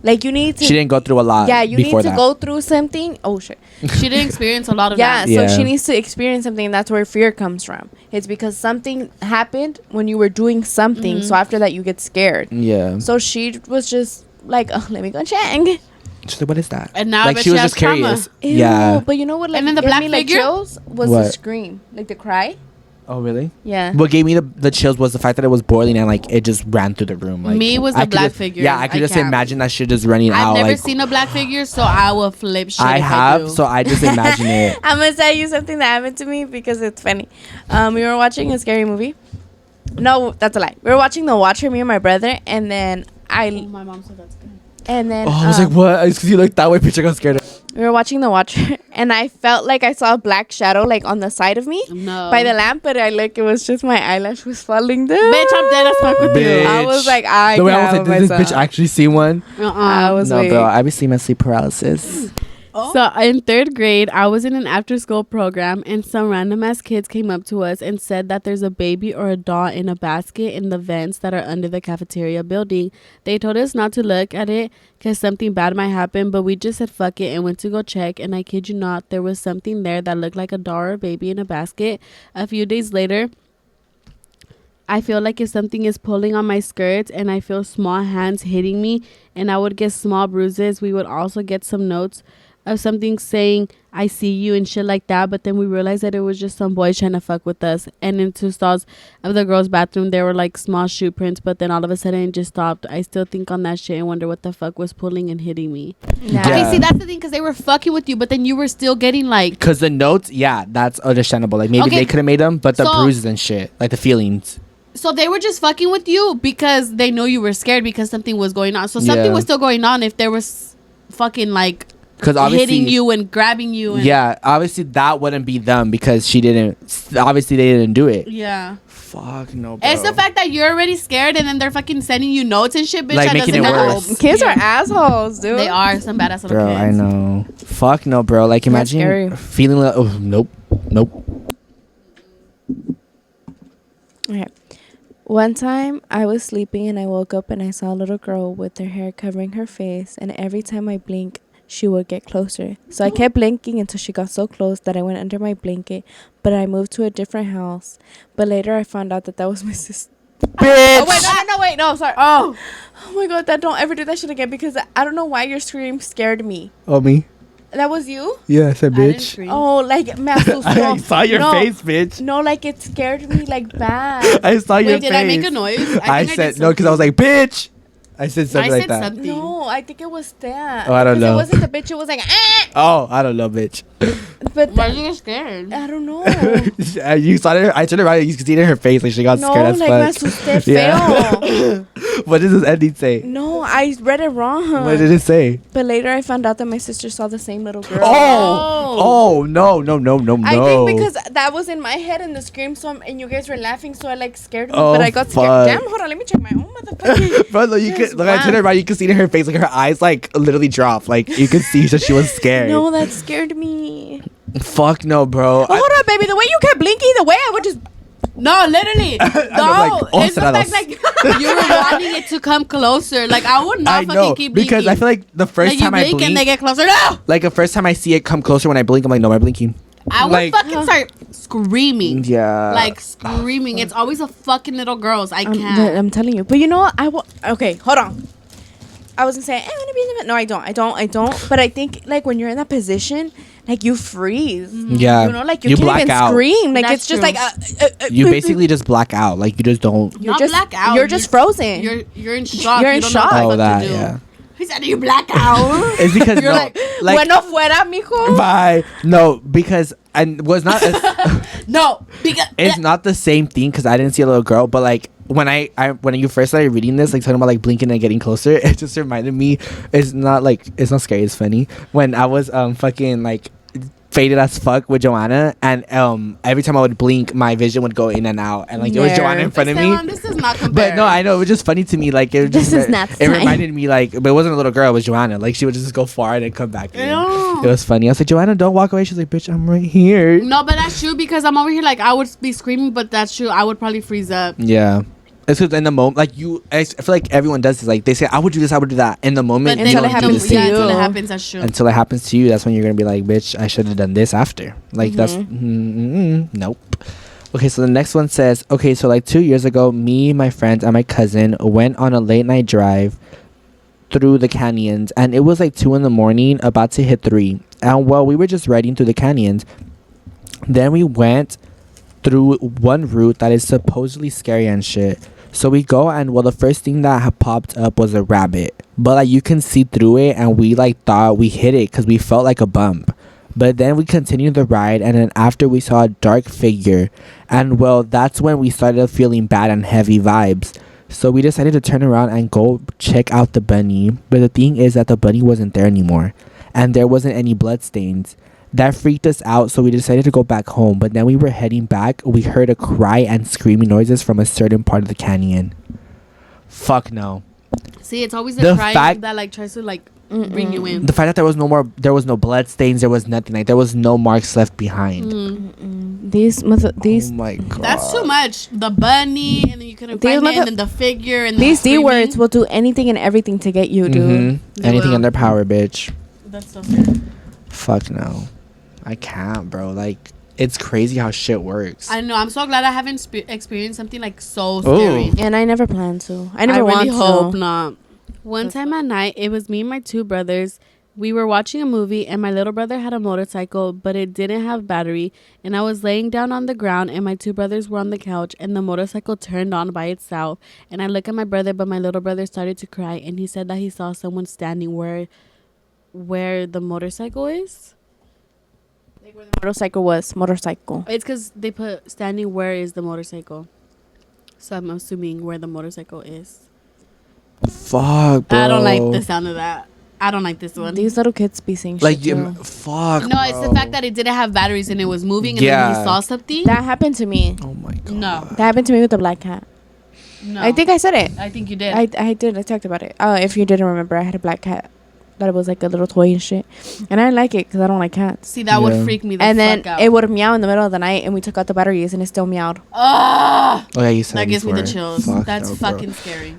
Like you need to. She didn't go through a lot. yeah, you need before to that. go through something. Oh shit. she didn't experience a lot of Yeah, that. so Yeah. she needs to experience something. And that's where fear comes from. It's because something happened when you were doing something. So after that, you get scared. Yeah. So she was just like, oh, let me go check. She's like, what is that? And now I like bet she was she just has trauma. curious. Ew, Yeah. but you know what? Like, And then the gave black me, like, figure? chills was What? the scream, like the cry. Oh, really? Yeah. What gave me the chills was the fact that it was boiling and like it just ran through the room. Like, Me was I the could black just- figure. Yeah, I could I just can't. imagine that shit just running I've out. never like, seen a black figure, so I will flip shit. I if have, I do. so I just imagine it. I'm gonna tell you something that happened to me because it's funny. We were watching a scary movie. No, that's a lie. We were watching The Watcher, me and my brother, and then Oh, my mom said that's good. then Oh, I was like, what? Because you looked that way, bitch. I got scared. we were watching The Watcher, and I felt like I saw a black shadow like on the side of me No. by the lamp, but it was just my eyelash was falling down. Bitch, I'm dead as fuck with Bitch. you. I was like, I The way I can't was like, with did this bitch myself. actually see one? I was No, waiting. bro. I be seeing my sleep paralysis. So in 3rd grade, I was in an after-school program, and some random-ass kids came up to us and said that there's a baby or a doll in a basket in the vents that are under the cafeteria building. They told us not to look at it because something bad might happen, but we just said fuck it and went to go check, and I kid you not, there was something there that looked like a doll or a baby in a basket. A few days later, I feel like if something is pulling on my skirts and I feel small hands hitting me and I would get small bruises. We would also get some notes of something saying I see you and shit like that, but then we realized that it was just some boys trying to fuck with us. And in 2 stalls of the girls' bathroom there were like small shoe prints, but then all of a sudden it just stopped. I still think on that shit and wonder what the fuck was pulling and hitting me. Yeah. Okay, see, that's the thing, because they were fucking with you, but then you were still getting like, Because the notes, yeah, that's understandable. Like maybe Okay, they could have made them, but the so- bruises and shit, like the feelings. so they were just fucking with you because they know you were scared because something was going on. So something Yeah. was still going on if there was fucking like Because obviously, hitting you and grabbing you. And yeah, obviously that wouldn't be them because she didn't. Obviously, they didn't do it. Yeah. Fuck no, bro. It's the fact that you're already scared and then they're fucking sending you notes and shit, bitch. Like, that making doesn't it help. worse. Kids Yeah. are assholes, dude. They are some badass little Bro, kids. I know. Fuck no, bro. Like That's scary. imagine feeling like, oh nope, nope. Okay. One time I was sleeping and I woke up and I saw a little girl with her hair covering her face, and every time I blink, she would get closer. So I kept blinking until she got so close that I went under my blanket, but I moved to a different house. But later I found out that was my sister. Bitch. Oh, wait, no, sorry. Oh my God, don't ever do that shit again, because I don't know why your scream scared me. Oh me? That was you? Yeah, I said I didn't bitch. scream. Oh, like, me I asustó. saw your No. face, bitch. No, like, it scared me, like, bad. I saw your Wait, face. did I make a noise? I think said did no because I was like bitch. I said I something said like that. something. No, I think it was that. Oh, I don't Because know. it wasn't the bitch, it was like, ah! Oh, I don't know, bitch. But Why did you get scared? I don't know. You saw it. I turned around. You could see it in her face. Like she got No, scared as like, me fuck. asusté Yeah. feo. What does this ending say? No, I read it wrong. What did it say? But later I found out that my sister saw the same little girl. Oh no no no no no. I think because that was in my head in the scream, and you guys were laughing, so I like scared me. Oh, But I got fuck. scared. Damn, hold on, let me check my own motherfucking. Bro, look, you Yes, could look. I turned wow. around. You could see it in her face. Like her eyes, like literally dropped. Like you could see that she was scared. No, that scared me. Fuck no, bro. Oh, hold on, baby. The way you kept blinking, the way I would just. No, literally. I'm like, oh, it's the fact like you were wanting it to come closer. Like I would not I fucking know keep blinking. because I feel like the first like time you I blink blink, and they get closer. No, like the first time I see it come closer when I blink, I'm like, no, am I blinking? I would Like- fucking start screaming. Yeah. Like screaming. It's always a fucking little girls. I I'm, can't. I'm telling you. But you know what? Okay, hold on. I wasn't saying I want to be in the. No, I don't. But I think like when you're in that position, like you freeze. Yeah. You know, like you, You can't black even out. scream. Like That's it's just true. like You basically just black out. Like you just don't. you're Not just black out. You're just frozen. You're in shock. You're in You don't shock. Know Oh, what the that fuck to do. yeah. He said you black out. It's because You're no, like, like bueno fuera, mijo. bye. No, because I was not. No, because It's not the same thing because I didn't see a little girl, but like when when you first started reading this, like talking about like blinking and getting closer, it just reminded me. It's not scary. It's funny when I was fucking like faded as fuck with Joanna, and every time I would blink, my vision would go in and out, and like there was Yeah. Joanna in front of me. This is not compared. But no, I know it was just funny to me. Like it was This just is not it fine. reminded me like, but it wasn't a little girl. It was Joanna. Like she would just go far and then come back. In. Ew. It was funny. I was like, Joanna, don't walk away. She's like, bitch, I'm right here. No, but that's true because I'm over here like I would be screaming, but that's true. I would probably freeze up. Yeah. It's because in the moment, like I feel like everyone does this. Like they say, I would do this, I would do that. In the moment, But you until don't it do happens the to same. you. until it happens, that's true. Until it happens to you, that's when you're gonna be like, bitch, I should have done this after. Like that's nope. Okay, so the next one says, okay, so like 2 years ago, me, my friends, and my cousin went on a late night drive through the canyons, and it was like 2 a.m, about to hit 3. And while we were just riding through the canyons, then we went through one route that is supposedly scary and shit. So we go, and well, the first thing that popped up was a rabbit, but like you can see through it, and we like thought we hit it because we felt like a bump. But then we continued the ride, and then after we saw a dark figure, and well, that's when we started feeling bad and heavy vibes. So we decided to turn around and go check out the bunny. But the thing is that the bunny wasn't there anymore, and there wasn't any blood stains. That freaked us out, so we decided to go back home. But then we were heading back, we heard a cry and screaming noises from a certain part of the canyon. Fuck no. See, it's always The the cry fact- that like tries to like bring you in. The fact that there was no blood stains, there was nothing, like there was no marks left behind. These Oh my god. That's too much. The bunny, and then you couldn't These find it, mother- and then the figure, and these the D screaming. words will do anything and everything to get you, dude. They Anything will. in their power, bitch. That's so sad. Fuck no. I can't, bro. Like, it's crazy how shit works. I know. I'm so glad I haven't experienced something like so Ooh. scary. And I never plan to. I never really want hope to. not. One time at night, it was me and my 2 brothers. We were watching a movie and my little brother had a motorcycle, but it didn't have battery. And I was laying down on the ground and my two brothers were on the couch and the motorcycle turned on by itself. And I look at my brother, but my little brother started to cry and he said that he saw someone standing where the motorcycle is. Like where the motorcycle was. Motorcycle. It's because they put standing where is the motorcycle. So I'm assuming where the motorcycle is. Fuck, bro. I don't like the sound of that. I don't like this one. These little kids be saying Like, shit. Too. fuck. No, it's the fact that it didn't have batteries and it was moving and then Yeah. he saw something. That happened to me. Oh my god. No. That happened to me with the black cat. No. I think I said it. I think you did. I did. I talked about it. Oh, if you didn't remember, I had a black cat. That it was like a little toy and shit. And I didn't like it because I don't like cats. See, that would Yeah. freak me the And fuck then out. it would meow in the middle of the night, and we took out the batteries, and it still meowed. Ah! Oh yeah, you said That it gives me the before. chills. Fuck That's no, bro. fucking scary.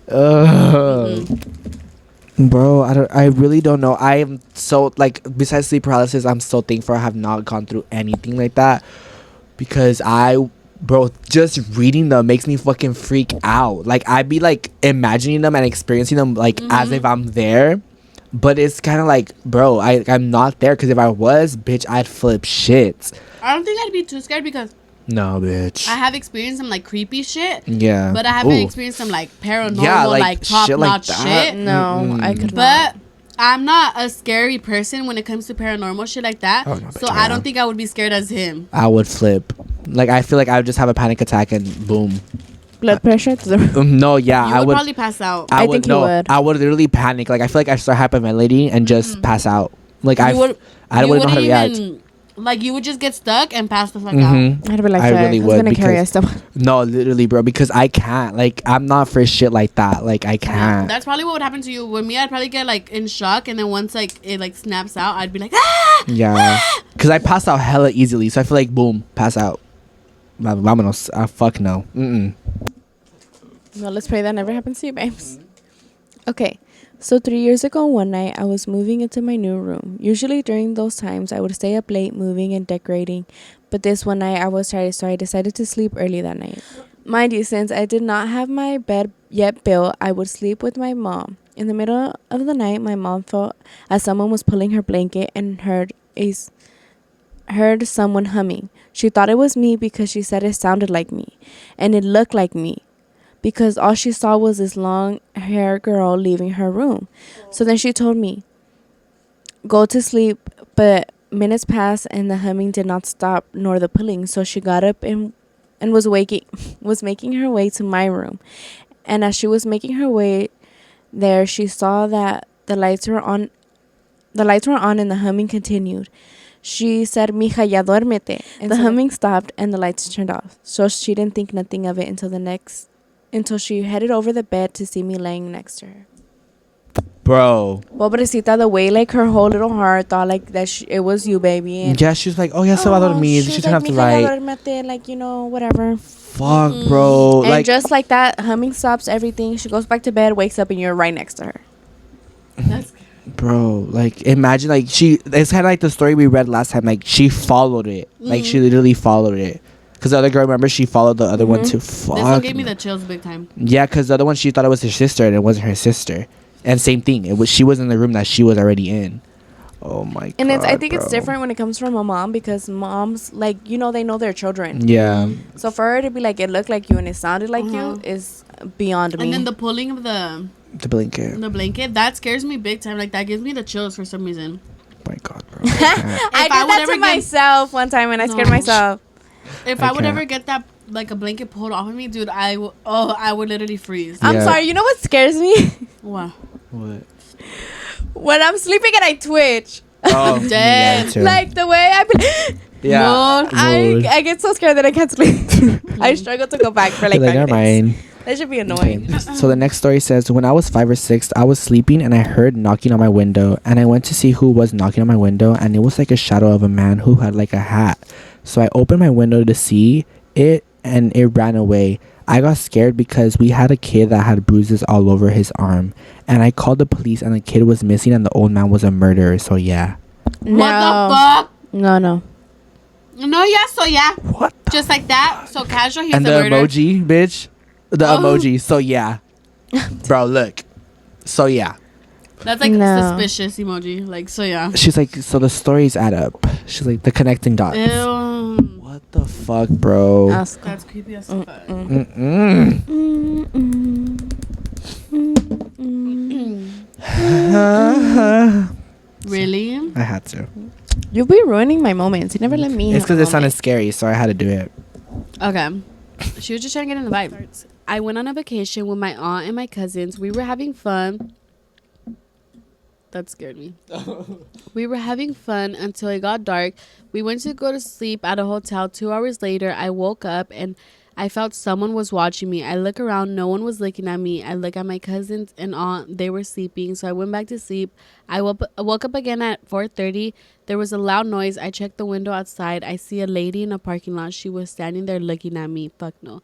Bro, I really don't know. I am so, like, besides sleep paralysis, I'm so thankful I have not gone through anything like that, because bro, just reading them makes me fucking freak out. Like, I'd be like imagining them and experiencing them like as if I'm there, but it's kind of like, bro, I'm not there, because if I was, bitch, I'd flip shit. I don't think I'd be too scared because No, bitch. I have experienced some like creepy shit, Yeah, but I haven't Ooh. experienced some like paranormal, Yeah, like, like top shit like notch that. shit. No, I could But not. I'm not a scary person when it comes to paranormal shit like that. Oh, no, so bitch, I I don't am. think I would be scared as him. I would flip. Like, I feel like I would just have a panic attack and boom. Blood pressure. No, yeah, You I would would. probably pass out. I think you would. I would literally panic. Like, I feel like I start hyperventilating and just pass out. Like, I You would- wouldn't know how to react. Like you would just get stuck and pass the fuck out. Mhm. I'd be like, I fuck, really who's would, gonna carry because- us stuff? No, literally, bro, because I can't. Like, I'm not for shit like that. Like, I can't. That's probably what would happen to you. With me, I'd probably get like in shock, and then once like it like snaps out, I'd be like, ah! Yeah, because I pass out hella easily. So I feel like, boom, pass out. Vámonos. Fuck no. Mm-mm. No, let's pray that never happens to you, babes. Okay, so 3 years ago, one night, I was moving into my new room. Usually during those times, I would stay up late moving and decorating. But this one night, I was tired, so I decided to sleep early that night. Mind you, since I did not have my bed yet built, I would sleep with my mom. In the middle of the night, my mom felt as someone was pulling her blanket and heard someone humming. She thought it was me because she said it sounded like me, and it looked like me, because all she saw was this long hair girl leaving her room. So then she told me, go to sleep, but minutes passed and the humming did not stop, nor the pulling. So she got up and was making her way to my room. And as she was making her way there, she saw that the lights were on and the humming continued. She said, "Mija, ya duérmete." And the humming stopped and the lights turned off. So she didn't think nothing of it until she headed over the bed to see me laying next to her. Bro. Pobrecita, the way like her whole little heart thought like that it was you, baby. And Yeah, she was like, oh, yeah, se va a dormir. she She was turned off the "Mija, ya light. duérmete," like, you know, whatever. Fuck, bro. And Like, just like that, humming stops everything. She goes back to bed, wakes up, and you're right next to her. That's bro, like, imagine, like, it's kind of like the story we read last time. Like, she followed it. Like, she literally followed it. Because the other girl, remember, she followed the other one too. Fuck. this one gave me the chills big time. Yeah, because the other one, she thought it was her sister, and it wasn't her sister. And same thing. She was in the room that she was already in. Oh, my God, And I think it's bro. different when it comes from a mom, because moms, like, you know, they know their children. Yeah. So for her to be like, it looked like you and it sounded like you is beyond me. And then the pulling of the The blanket. that scares me big time. Like that gives me the chills for some reason. Oh, my God, bro. I If did I would that ever to get- myself one time and I scared No. myself. If I I would can't. ever get that like a blanket pulled off of me, dude, I would literally freeze. Yeah. I'm sorry. You know what scares me? Wow. What? When I'm sleeping and I twitch. Oh, Dead. yeah, too. Like the way yeah. Lord. I get so scared that I can't sleep. I struggle to go back for like 5 never minutes. mind. That should be annoying. Okay. So the next story says, when I was 5 or 6, I was sleeping and I heard knocking on my window, and I went to see who was knocking on my window, and it was like a shadow of a man who had like a hat. So I opened my window to see it, and it ran away. I got scared because we had a kid that had bruises all over his arm, and I called the police, and the kid was missing, and the old man was a murderer. So yeah. No. What the fuck? No. No, yeah, so yeah. What? Just like that. So casual, he's And a the murderer. emoji, bitch. The Oh. emoji. So yeah. Bro, look. So yeah. That's like No. suspicious emoji. Like, so yeah. She's like, so the stories add up. She's like, the connecting dots. Ew. What the fuck, bro? Asco. That's creepy as fuck. Mm-mm. Really? I had to. You'll be ruining my moments. You never let me. It's have a because it sounded moment. scary, so I had to do it. Okay. She was just trying to get in the vibe. I went on a vacation with my aunt and my cousins. We were having fun. That scared me. We were having fun until it got dark. We went to go to sleep at a hotel. 2 hours later, I woke up and I felt someone was watching me. I look around. No one was looking at me. I look at my cousins and aunt. They were sleeping, so I went back to sleep. I woke up again at 4:30. There was a loud noise. I checked the window outside. I see a lady in a parking lot. She was standing there looking at me. Fuck no.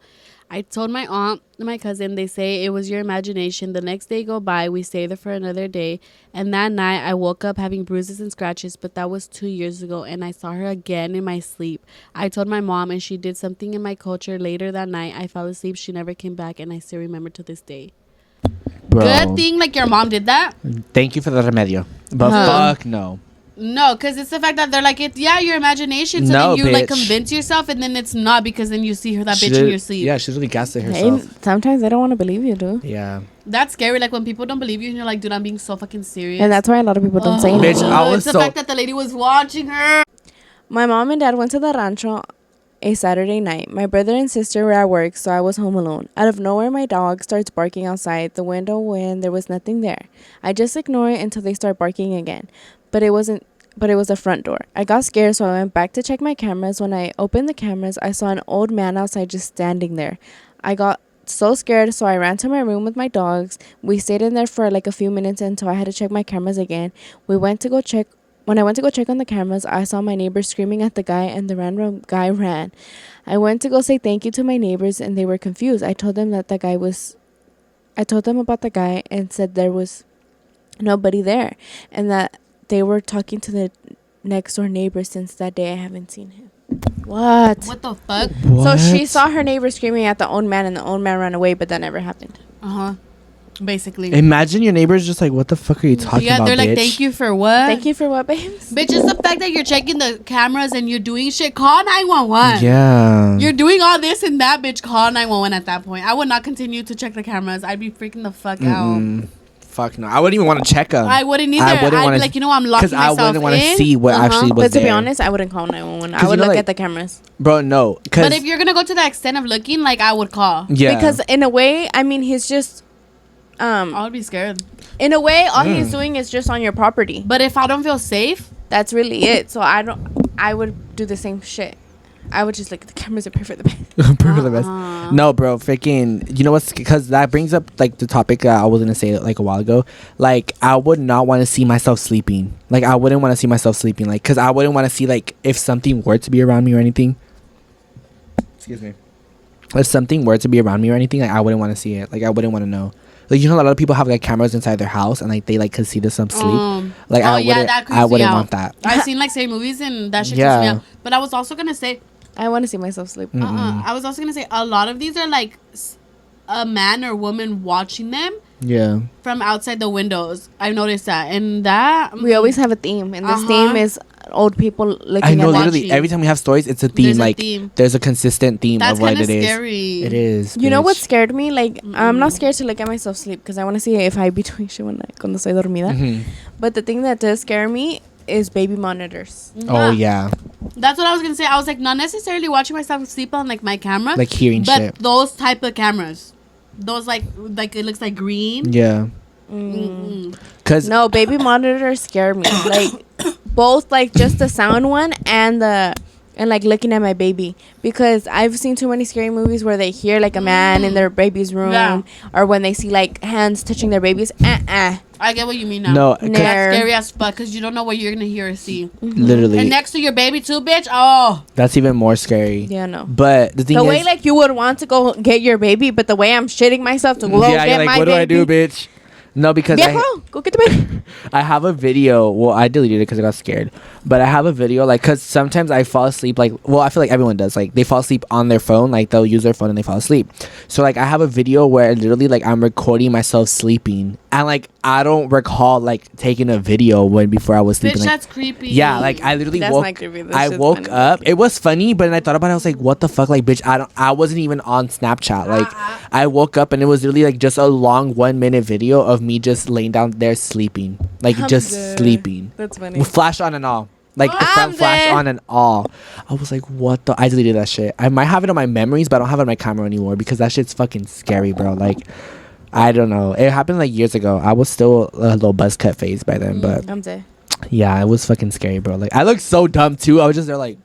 I told my aunt and my cousin. They say it was your imagination. The next day go by. We stay there for another day. And that night I woke up having bruises and scratches. But that was 2 years ago. And I saw her again in my sleep. I told my mom and she did something in my culture. Later that night I fell asleep. She never came back. And I still remember to this day. Bro. Good thing like your mom did that. Thank you for the remedio. But fuck no. No, because it's the fact that they're like, it's your imagination. So No, then you like bitch. convince yourself and then it's not because then you see her that She bitch in did- your sleep. Yeah, she's really gaslit Hey, herself. sometimes they don't want to believe you, dude. Yeah. That's scary. Like when people don't believe you and you're like, dude, I'm being so fucking serious. And that's why a lot of people don't say Oh, anything. Bitch, I was it's the so- fact that the lady was watching her. My mom and dad went to the rancho a Saturday night. My brother and sister were at work, so I was home alone. Out of nowhere, my dog starts barking outside the window when there was nothing there. I just ignore it until they start barking again. But it was the front door. I got scared, so I went back to check my cameras. When I opened the cameras, I saw an old man outside just standing there. I got so scared, so I ran to my room with my dogs. We stayed in there for like a few minutes until I had to check my cameras again. When I went to go check on the cameras, I saw my neighbor screaming at the guy, and the random guy ran. I went to go say thank you to my neighbors, and they were confused. I told them about the guy and said there was nobody there, and that they were talking to the next door neighbor. Since that day, I haven't seen him. What? What the fuck? So she saw her neighbor screaming at the old man, and the old man ran away, but that never happened. Uh-huh. Basically. Imagine your neighbors just like, what the fuck are you talking Yeah, about, they're like, bitch? thank you for what? Thank you for what, babes? Bitch, it's the fact that you're checking the cameras and you're doing shit. Call 911. Yeah. You're doing all this and that, bitch. Call 911 at that point. I would not continue to check the cameras. I'd be freaking the fuck out. Fuck no. I wouldn't even want to check them. I wouldn't either. I wouldn't I'd wanna- be like, you know, I'm locking Because I myself wouldn't want to in. see what actually was But to there. be honest, I wouldn't call 911. 'Cause I would you know, look like- at the cameras. Bro, no. But if you're going to go to the extent of looking, like, I would call. Yeah. Because in a way, I mean, he's just... I would be scared. in a way, all he's doing is just on your property. But if I don't feel safe, That's really it. So I would do the same shit. I would just look at the cameras and pray for the best. Pray for the best. No, bro, freaking, you know what's, because that brings up like the topic that I was gonna say like a while ago. Like, I would not want to see myself sleeping. Like, I wouldn't want to see myself sleeping. Like, because I wouldn't want to see like if something were to be around me or anything. Excuse me. If something were to be around me or anything, like I wouldn't want to see it. Like, I wouldn't want to know. Like, you know, a lot of people have like cameras inside their house and like they like could see the some sleep. Like, oh, I yeah, wouldn't. that creeps I me wouldn't out. want that. I've seen like scary movies and that shit Yeah. creeps me out. But I was also going to say, I want to see myself sleep. I was also going to say a lot of these are like a man or woman watching them Yeah. from outside the windows. I've noticed that. And that... We always have a theme, and this theme is old people looking I know, at literally watching. every time we have stories, it's a theme. There's a like theme. there's a consistent theme That's of what kind it of is. scary. It is. You know what bitch. scared me? Like, I'm not scared to look at myself sleep because I want to see if I be doing shit cuando estoy dormida. Mhm. But the thing that does scare me is baby monitors. Oh yeah, That's what I was going to say. I was like, not necessarily watching myself sleep on like my camera. like hearing but shit. those type of cameras. Those like it looks like green. Yeah, cause No, baby monitors scare me. Like, both like just the sound one and like looking at my baby, because I've seen too many scary movies where they hear like a man in their baby's room, Yeah. or when they see like hands touching their babies. I get what you mean now. no, Nah. That's scary as fuck because you don't know what you're gonna hear or see. literally, And next to your baby too, bitch. Oh, that's even more scary. Yeah, no. But the thing The is, way like you would want to go get your baby, but the way I'm shitting myself to go yeah, get you're like, my what do I baby. do, bitch? No, because Viejo, go get the bed. I have a video. Well, I deleted it because I got scared. But I have a video, like, because sometimes I fall asleep, like, well, I feel like everyone does. Like, they fall asleep on their phone. Like, they'll use their phone and they fall asleep. So, like, I have a video where literally, like, I'm recording myself sleeping. And, like, I don't recall, like, taking a video before I was sleeping. Bitch, Like, that's creepy. yeah, like, I literally That's woke. not creepy. That's I just woke funny. up. It was funny, but then I thought about it. I was like, what the fuck? Like, bitch, I wasn't even on Snapchat. Like, I woke up and it was literally, like, just a long 1 minute video of me just laying down there sleeping. Like, I'm just dead. sleeping. That's funny. With flash on and all. Like, the I'm front flash dead. on and all. I was like, what the? I deleted that shit. I might have it on my memories, but I don't have it on my camera anymore because that shit's fucking scary, bro. Like, I don't know. It happened, like, years ago. I was still a little buzz cut phase by then, but I'm dead. yeah, it was fucking scary, bro. Like, I looked so dumb, too. I was just there, like,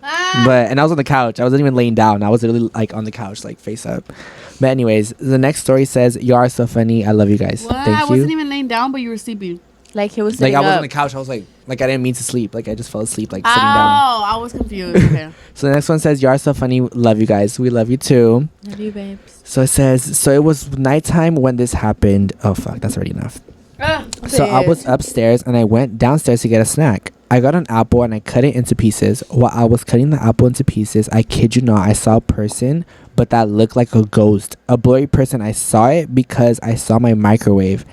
and I was on the couch. I wasn't even laying down. I was literally, like, on the couch, like, face up. But anyways, the next story says, "You are so funny. I love you guys." What? Thank I you. wasn't even laying down, but you were sleeping. Like he was Like, sitting I was on up. the couch. I was like, I didn't mean to sleep. Like, I just fell asleep, like, Oh, sitting down. I was confused. Okay. So the next one says, "You are so funny. Love you guys. We love you too." Love you, babes. So it says, "So it was nighttime when this happened." Oh, fuck. That's already enough. So I was upstairs and I went downstairs to get a snack. I got an apple and I cut it into pieces. While I was cutting the apple into pieces, I kid you not, I saw a person, but that looked like a ghost. A blurry person. I saw it because I saw my microwave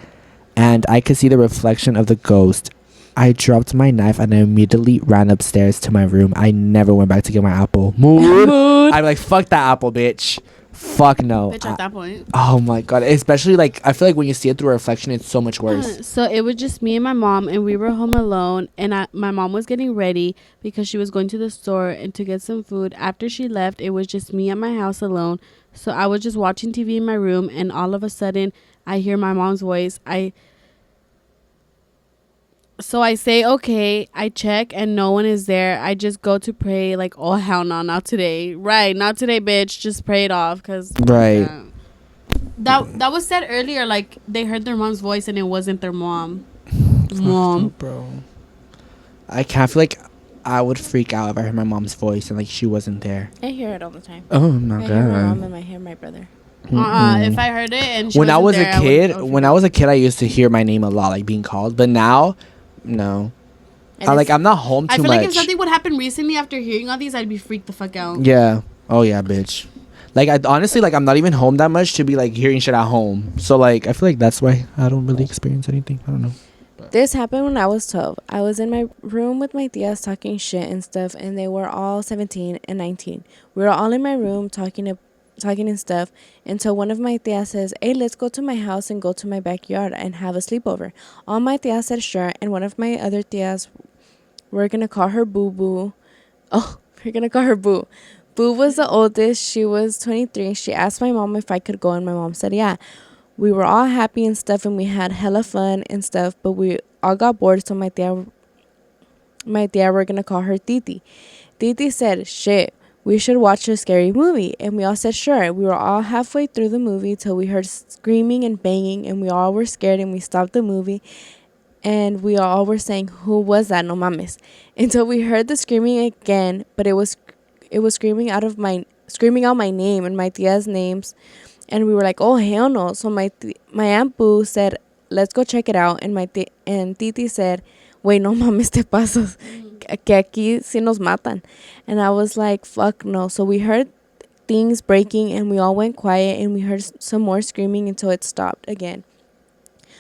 and I could see the reflection of the ghost. I dropped my knife and I immediately ran upstairs to my room. I never went back to get my apple. Mood. I'm like, fuck that apple, bitch. Fuck no. Bitch, at that point. Oh my god. Especially, like, I feel like when you see it through a reflection, it's so much worse. So it was just me and my mom, and we were home alone. And my mom was getting ready because she was going to the store and to get some food. After she left, it was just me at my house alone. So I was just watching TV in my room, and all of a sudden, I hear my mom's voice. So I say, okay, I check and no one is there. I just go to pray like, oh, hell no, not today. Right, not today, bitch. Just pray it off. Cause, Right. that was said earlier, like they heard their mom's voice and it wasn't their mom. Mom. Bro. I can't feel like I would freak out if I heard my mom's voice and, like, she wasn't there. I hear it all the time. Oh my I hear my mom god. and I hear my brother. If I heard it and she When I was wasn't a there, kid, I would when I was a kid, I used to hear my name a lot, like, being called. But now, no. And I'm not home too I feel much. like if something would happen recently after hearing all these, I'd be freaked the fuck out. Yeah. Oh yeah, bitch. Like, I honestly, like, I'm not even home that much to be, like, hearing shit at home. So, like, I feel like that's why I don't really experience anything. I don't know. This happened when I was 12. I was in my room with my tias talking shit and stuff, and they were all 17 and 19. We were all in my room talking and stuff until one of my tias says, "Hey, let's go to my house and go to my backyard and have a sleepover." All my tias said sure, and one of my other tias, we're gonna call her Boo Boo. Oh, we're gonna call her Boo. Boo was the oldest. She was 23. She asked my mom if I could go, and my mom said yeah. We were all happy and stuff, and we had hella fun and stuff, but we all got bored, so my tia, we're gonna call her Titi. Titi said, "Shit, we should watch a scary movie." And we all said sure. We were all halfway through the movie till we heard screaming and banging, and we all were scared, and we stopped the movie. And we all were saying, "Who was that? No mames." Until we heard the screaming again, but it was screaming out my name and my tia's names. And we were like, "Oh, hell no." So my Aunt Boo said, "Let's go check it out." And Titi said, "Wait, no mames, te pasas. Que aquí sí nos matan." And I was like, fuck no. So we heard things breaking and we all went quiet and we heard some more screaming until it stopped again.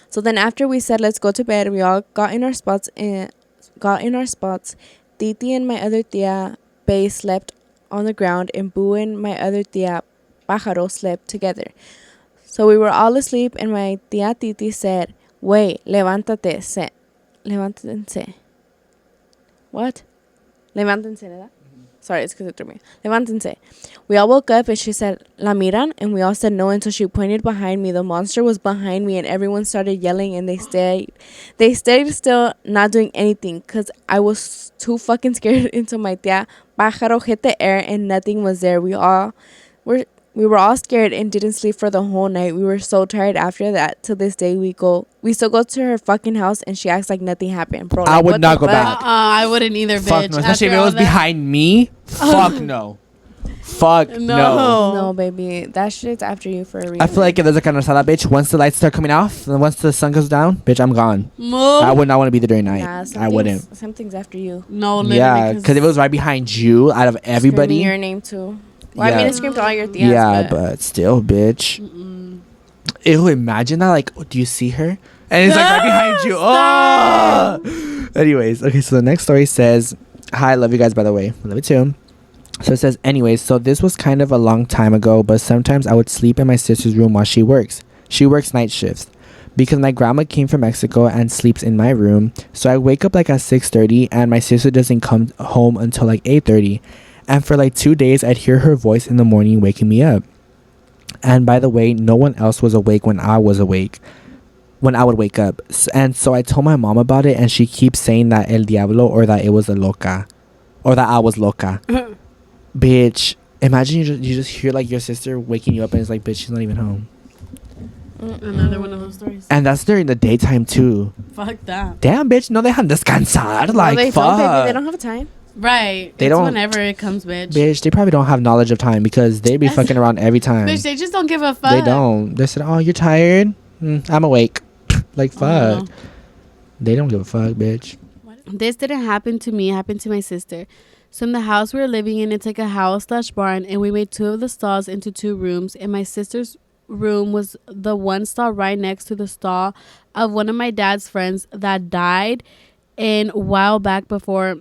So then after we said, "Let's go to bed," we all got in our spots. Titi and my other tia, Bay, slept on the ground, and Boo and my other tia, Pájaro, slept together. So we were all asleep, and my tia Titi said, "Wait, levántense. What? Levántense, ¿verdad? Sorry, it's because it threw me. Levántense. We all woke up, and she said, "La miran?" And we all said no until she pointed behind me. The monster was behind me, and everyone started yelling, and they stayed still, not doing anything, because I was too fucking scared until my tia Pájaro hit the air, and nothing was there. We were all scared and didn't sleep for the whole night. We were so tired after that. To this day, we still go to her fucking house, and she acts like nothing happened, bro. I would not go back. I wouldn't either, bitch. Fuck no. Especially if After it all was that. behind me. Fuck no. Fuck no. No, baby. That shit's after you for a reason. I feel like if there's a carnosada, bitch, once the lights start coming off and once the sun goes down, bitch, I'm gone. Move. I would not want to be there during night. Nah, I wouldn't. Something's after you. No, literally. Yeah, because if it was right behind you, out of everybody. Screaming your name too. Well, I Yeah. mean, it screamed all your tias. Yeah, but still, bitch. Ew, imagine that. Like, do you see her? And it's like right behind you. Oh! Anyways, okay, so the next story says, hi, love you guys, by the way. I love you too. So it says, anyways, so this was kind of a long time ago, but sometimes I would sleep in my sister's room while she works. She works night shifts. Because my grandma came from Mexico and sleeps in my room. So I wake up like at 6:30 and my sister doesn't come home until like 8:30. And for like 2 days, I'd hear her voice in the morning waking me up. And by the way, no one else was awake when I was awake. When I would wake up. And so I told my mom about it and she keeps saying that el diablo or that it was a loca. Or that I was loca. Bitch. Imagine you just hear like your sister waking you up and it's like, bitch, she's not even home. Another one of those stories. And that's during the daytime too. Fuck that. Damn, bitch, no dejan descansar. No, Like, they fuck. don't, baby. They don't have time. Right. They It's don't- whenever it comes, bitch. Bitch, they probably don't have knowledge of time because they be fucking around every time. Bitch, they just don't give a fuck. They don't. They said, oh, you're tired? I'm awake. Like, fuck. Oh, They don't give a fuck, bitch. This didn't happen to me. It happened to my sister. So in the house we were living in, it's like a house/barn, and we made 2 of the stalls into 2 rooms. And my sister's room was the one stall right next to the stall of one of my dad's friends that died a while back before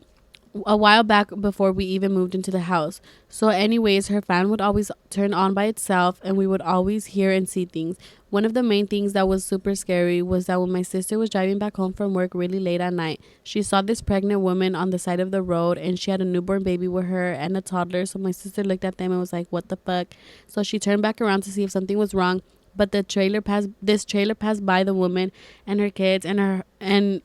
we even moved into the house. So anyways, her fan would always turn on by itself and we would always hear and see things. One of the main things that was super scary was that when my sister was driving back home from work really late at night, she saw this pregnant woman on the side of the road and she had a newborn baby with her and a toddler. So my sister looked at them and was like, what the fuck? So she turned back around to see if something was wrong, but this trailer passed by the woman and her kids and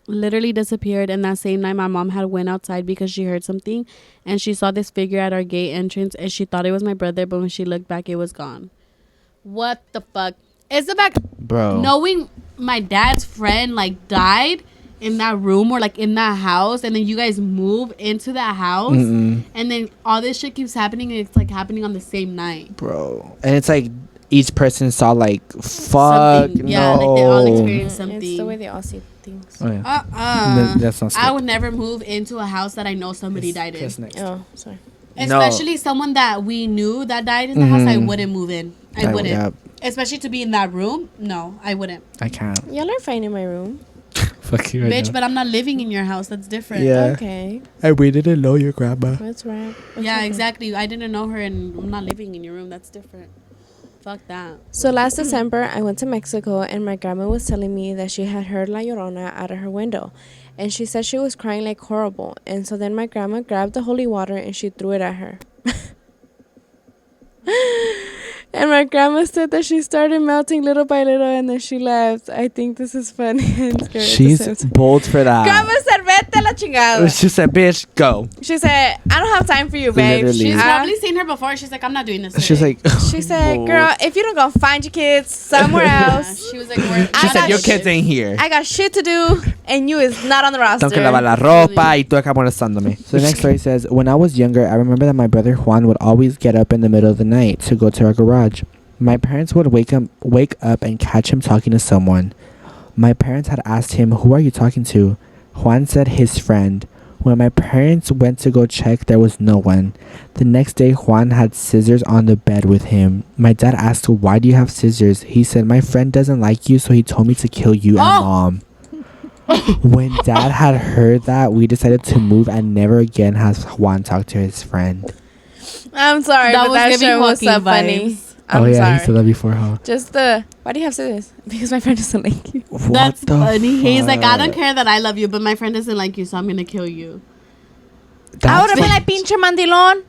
literally disappeared. And that same night my mom had went outside because she heard something and she saw this figure at our gate entrance and she thought it was my brother, but when she looked back it was gone. What the fuck? It's about Bro. knowing my dad's friend like died in that room or like in that house, and then you guys move into that house, and then all this shit keeps happening and it's like happening on the same night. Bro. And it's like each person saw like, fuck, Something. no. Yeah, like they all experienced something. It's the way they all see things. Oh, yeah. That's not I would never move into a house that I know somebody died in. Next. Oh, sorry. Especially someone that we knew that died in the house, I wouldn't move in. I wouldn't. Yeah, Especially to be in that room. No, I wouldn't. I can't. Y'all are fine in my room. Fuck you right Bitch, now. but I'm not living in your house. That's different. Yeah. Okay. And we didn't know your grandma. That's right. Yeah, exactly. I didn't know her and I'm not living in your room. That's different. Fuck that. So last December, I went to Mexico and my grandma was telling me that she had heard La Llorona out of her window. And she said she was crying like horrible. And so then my grandma grabbed the holy water and she threw it at her. And my grandma said that she started melting little by little and then she left. I think this is funny and scary. She's bold for that. Grandma said, vete la chingada. She said, bitch, go. She said, I don't have time for you, babe. Literally. She's Ah. probably seen her before. She's like, I'm not doing this today. She's like, She said, bold. girl, if you don't go find your kids somewhere Yeah, else, she was like, We're, I she said, got your sh- kids ain't here. I got shit to do and you is not on the roster. Tengo que lavar la ropa y tú acá molestándome. So the next story says, when I was younger, I remember that my brother Juan would always get up in the middle of the night to go to our garage. My parents would wake up and catch him talking to someone. My parents had asked him, who are you talking to? Juan said his friend. When my parents went to go check, there was no one. The next day, Juan had scissors on the bed with him. My dad asked, why do you have scissors? He said, my friend doesn't like you, so he told me to kill you and mom. When dad had heard that, we decided to move and never again has Juan talked to his friend. I'm sorry, That but was that giving shit was so Joaquin funny. vibes. I'm he sorry. said that before, huh? Just why do you have scissors? Because my friend doesn't like you. What That's the funny. He's like, I don't fuck? care that I love you, but my friend doesn't like you, so I'm going to kill you. I would have been That's like, pinche mandilon.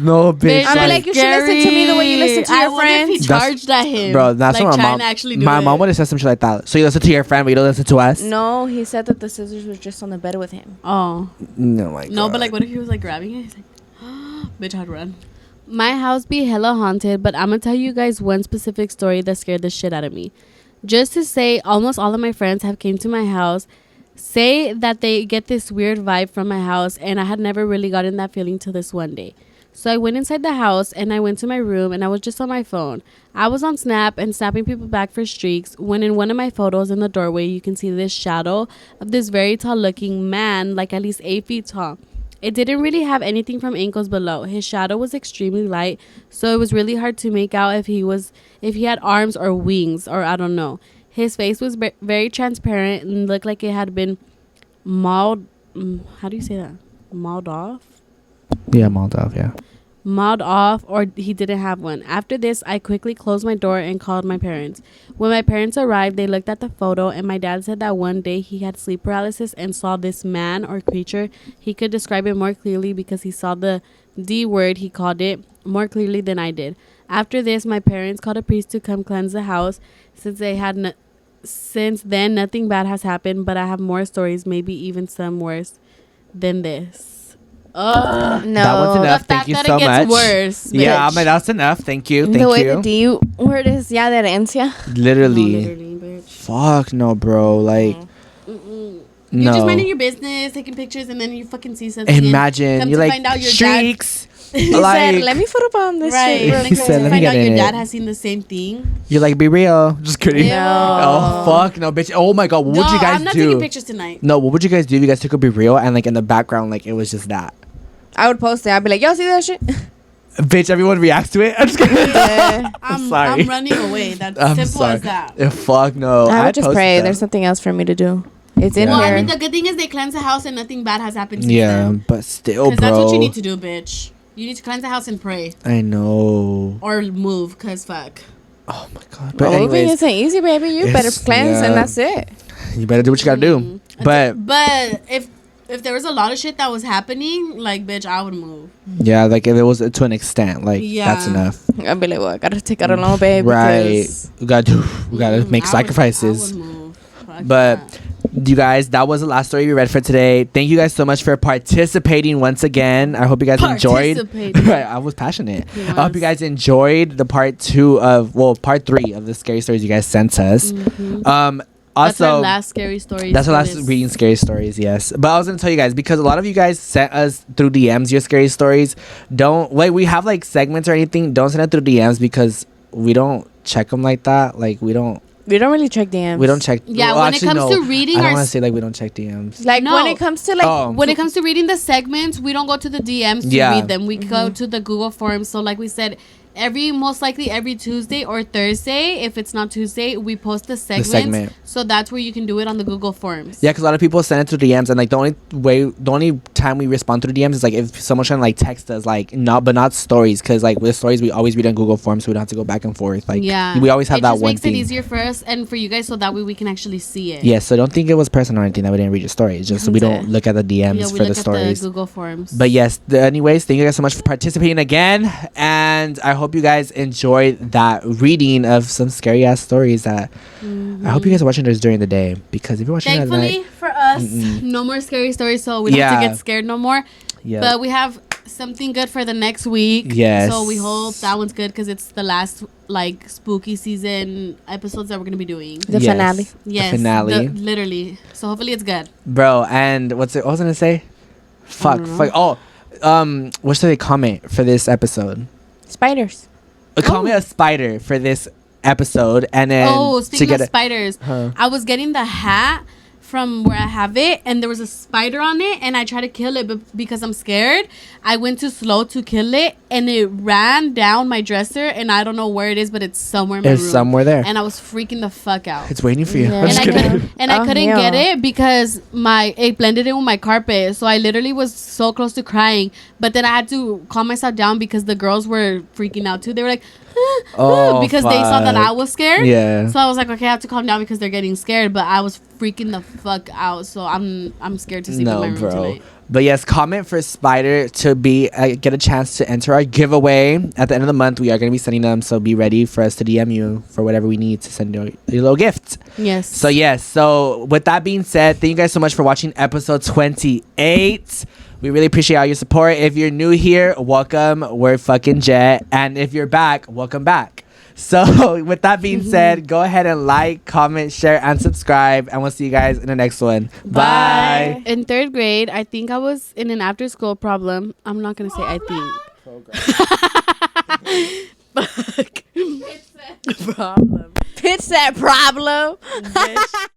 no, bitch. I'd be like, you should listen to me the way you listen to your What if he friends. charged at him? Bro, that's like, what my trying mom. to actually do My it. mom would have said some shit like that. So you listen to your friend, but you don't listen to us. No, he said that the scissors were just on the bed with him. Oh. No, my God. No, but like, what if he was like grabbing it? He's like, bitch, I'd run. My house be hella haunted, but I'm gonna tell you guys one specific story that scared the shit out of me. Just to say, almost all of my friends have came to my house, say that they get this weird vibe from my house, and I had never really gotten that feeling till this one day. So I went inside the house and I went to my room and I was just on my phone. I was on Snap and snapping people back for streaks when in one of my photos in the doorway you can see this shadow of this very tall looking man, like at least 8 feet tall. It didn't really have anything from ankles below. His shadow was extremely light, so it was really hard to make out if he had arms or wings, or I don't know. His face was very transparent and looked like it had been mauled. How do you say that? Mauled off? Yeah, Moldov, yeah. Mauled off, or he didn't have one. After this, I quickly closed my door and called my parents. When my parents arrived, they looked at the photo, and my dad said that one day he had sleep paralysis and saw this man or creature. He could describe it more clearly because he saw the D word, he called it, more clearly than I did. After this, my parents called a priest to come cleanse the house. Since then, nothing bad has happened, but I have more stories, maybe even some worse than this. Ugh. No. That was enough. The Thank fact you that so it gets much. worse, Yeah, bitch. that's enough. Thank you. The way Thank the you. D word is ya de herencia. Literally. Bitch. Fuck no, bro. Like, Mm-mm. no. You're just minding your business, taking pictures, and then you fucking see something. Imagine come you to like find out your streaks. He like, said, let me photo bomb this right. shit real Like, He quick. said, to let me find get out in your it. dad has seen the same thing. You're like, be real. Just kidding. Ew. Oh fuck no, bitch. Oh my god, what would you guys I'm not do? taking pictures tonight. No, what would you guys do if you guys took a be real and like in the background like it was just that? I would post it. I'd be like, y'all see that shit? Bitch, everyone reacts to it. I'm just kidding. Yeah. sorry. I'm running away. That's I'm simple sorry. as that. Fuck no. I I'd would just post pray. that. There's nothing else for me to do. It's in Well, here. I mean, the good thing is they cleanse the house and nothing bad has happened since Yeah, then. but still, Because bro. that's what you need to do, bitch. You need to cleanse the house and pray. I know. Or move, because fuck. Oh my god. But Moving anyways, isn't easy, baby. You better it's- cleanse yeah. and that's it. you better do what you gotta do. But But if there was a lot of shit that was happening, like, bitch, I would move. yeah, like if it was to an extent, like Yeah. that's enough. I'd be like, well, I gotta take out a loan, babe. Right. Because We gotta make I sacrifices. would move. Fuck But that. you guys, that was the last story we read for today. Thank you guys so much for participating once again. I hope you guys enjoyed. Participating. Right, I was passionate. He I hope you was. guys enjoyed the part 3 of the scary stories you guys sent us. Mhm. Also, that's our last scary story. that's our last reading scary stories, yes. But I was gonna tell you guys because a lot of you guys sent us through DMs your scary stories. Don't like we have like segments or anything. Don't send it through DMs because we don't check them like that. Like we don't really check DMs. we don't check. Yeah, well, when it comes to reading I don't our want to say like we don't check DMs. Like No. when it comes to like Oh. When it comes to reading the segments, we don't go to the DMs to Yeah. read them. We go to the Google Forms. So, like we said, most likely every Tuesday or Thursday, if it's not Tuesday, we post the segments. segment. So that's where you can do it on the Google Forms. Yeah, because a lot of people send it through DMs, and like the only time we respond through DMs is like if someone's trying to like text us, like not stories, because like with stories we always read on Google Forms, so we don't have to go back and forth. Like Yeah, we always have it that just one makes thing. it easier for us and for you guys, so that way we can actually see it. Yeah, so don't think it was personal or anything that we didn't read your story. It's just we Yeah. don't look at the DMs Yeah, we for look the at stories. the Google Forms. But yes, anyways, thank you guys so much for participating again, and I hope you guys enjoyed that reading of some scary ass stories. That I hope you guys are watching this during the day, because if you're watching it at Thankfully night, for us, no more scary stories, so we don't have to Yeah. get scared no more. yeah, But we have something good for the next week. Yes. So we hope that one's good because it's the last like spooky season episodes that we're gonna be doing. the Yes. finale. Yes. finale. Literally. So hopefully it's good. bro. And what was I gonna say? Fuck. Oh, what should they comment for this episode? Spiders. Comment a spider for this episode, and then Oh, to speaking get of spiders, Huh. I was getting the hat from where I have it, and there was a spider on it, and I tried to kill it, but because I'm scared, I went too slow to kill it, and it ran down my dresser, and I don't know where it is, but it's somewhere in my it's room. somewhere there. And I was freaking the fuck out. It's waiting for you. Yeah. I'm just and I kidding. couldn't, and I Oh, couldn't hell. get it because it blended in with my carpet. So I literally was so close to crying, but then I had to calm myself down because the girls were freaking out too. They were like, Oh, because they saw that I was scared. Yeah. So I was like, okay, I have to calm down because they're getting scared. But I was freaking the fuck out. So I'm scared to sleep in my room tonight. But yes, comment for Spider to be get a chance to enter our giveaway at the end of the month. We are going to be sending them, so be ready for us to DM you for whatever we need to send you a little gift. Yes. So yes, so with that being said, thank you guys so much for watching episode 28. We really appreciate all your support. If you're new here, welcome. We're fucking Jet, and if you're back, welcome back. So with that being said, go ahead and like, comment, share, and subscribe, and we'll see you guys in the next one. Bye. In third grade, I think I was in an after school problem. I'm not gonna say I think. Oh god. Fuck. Problem. Pitch that problem. Bitch.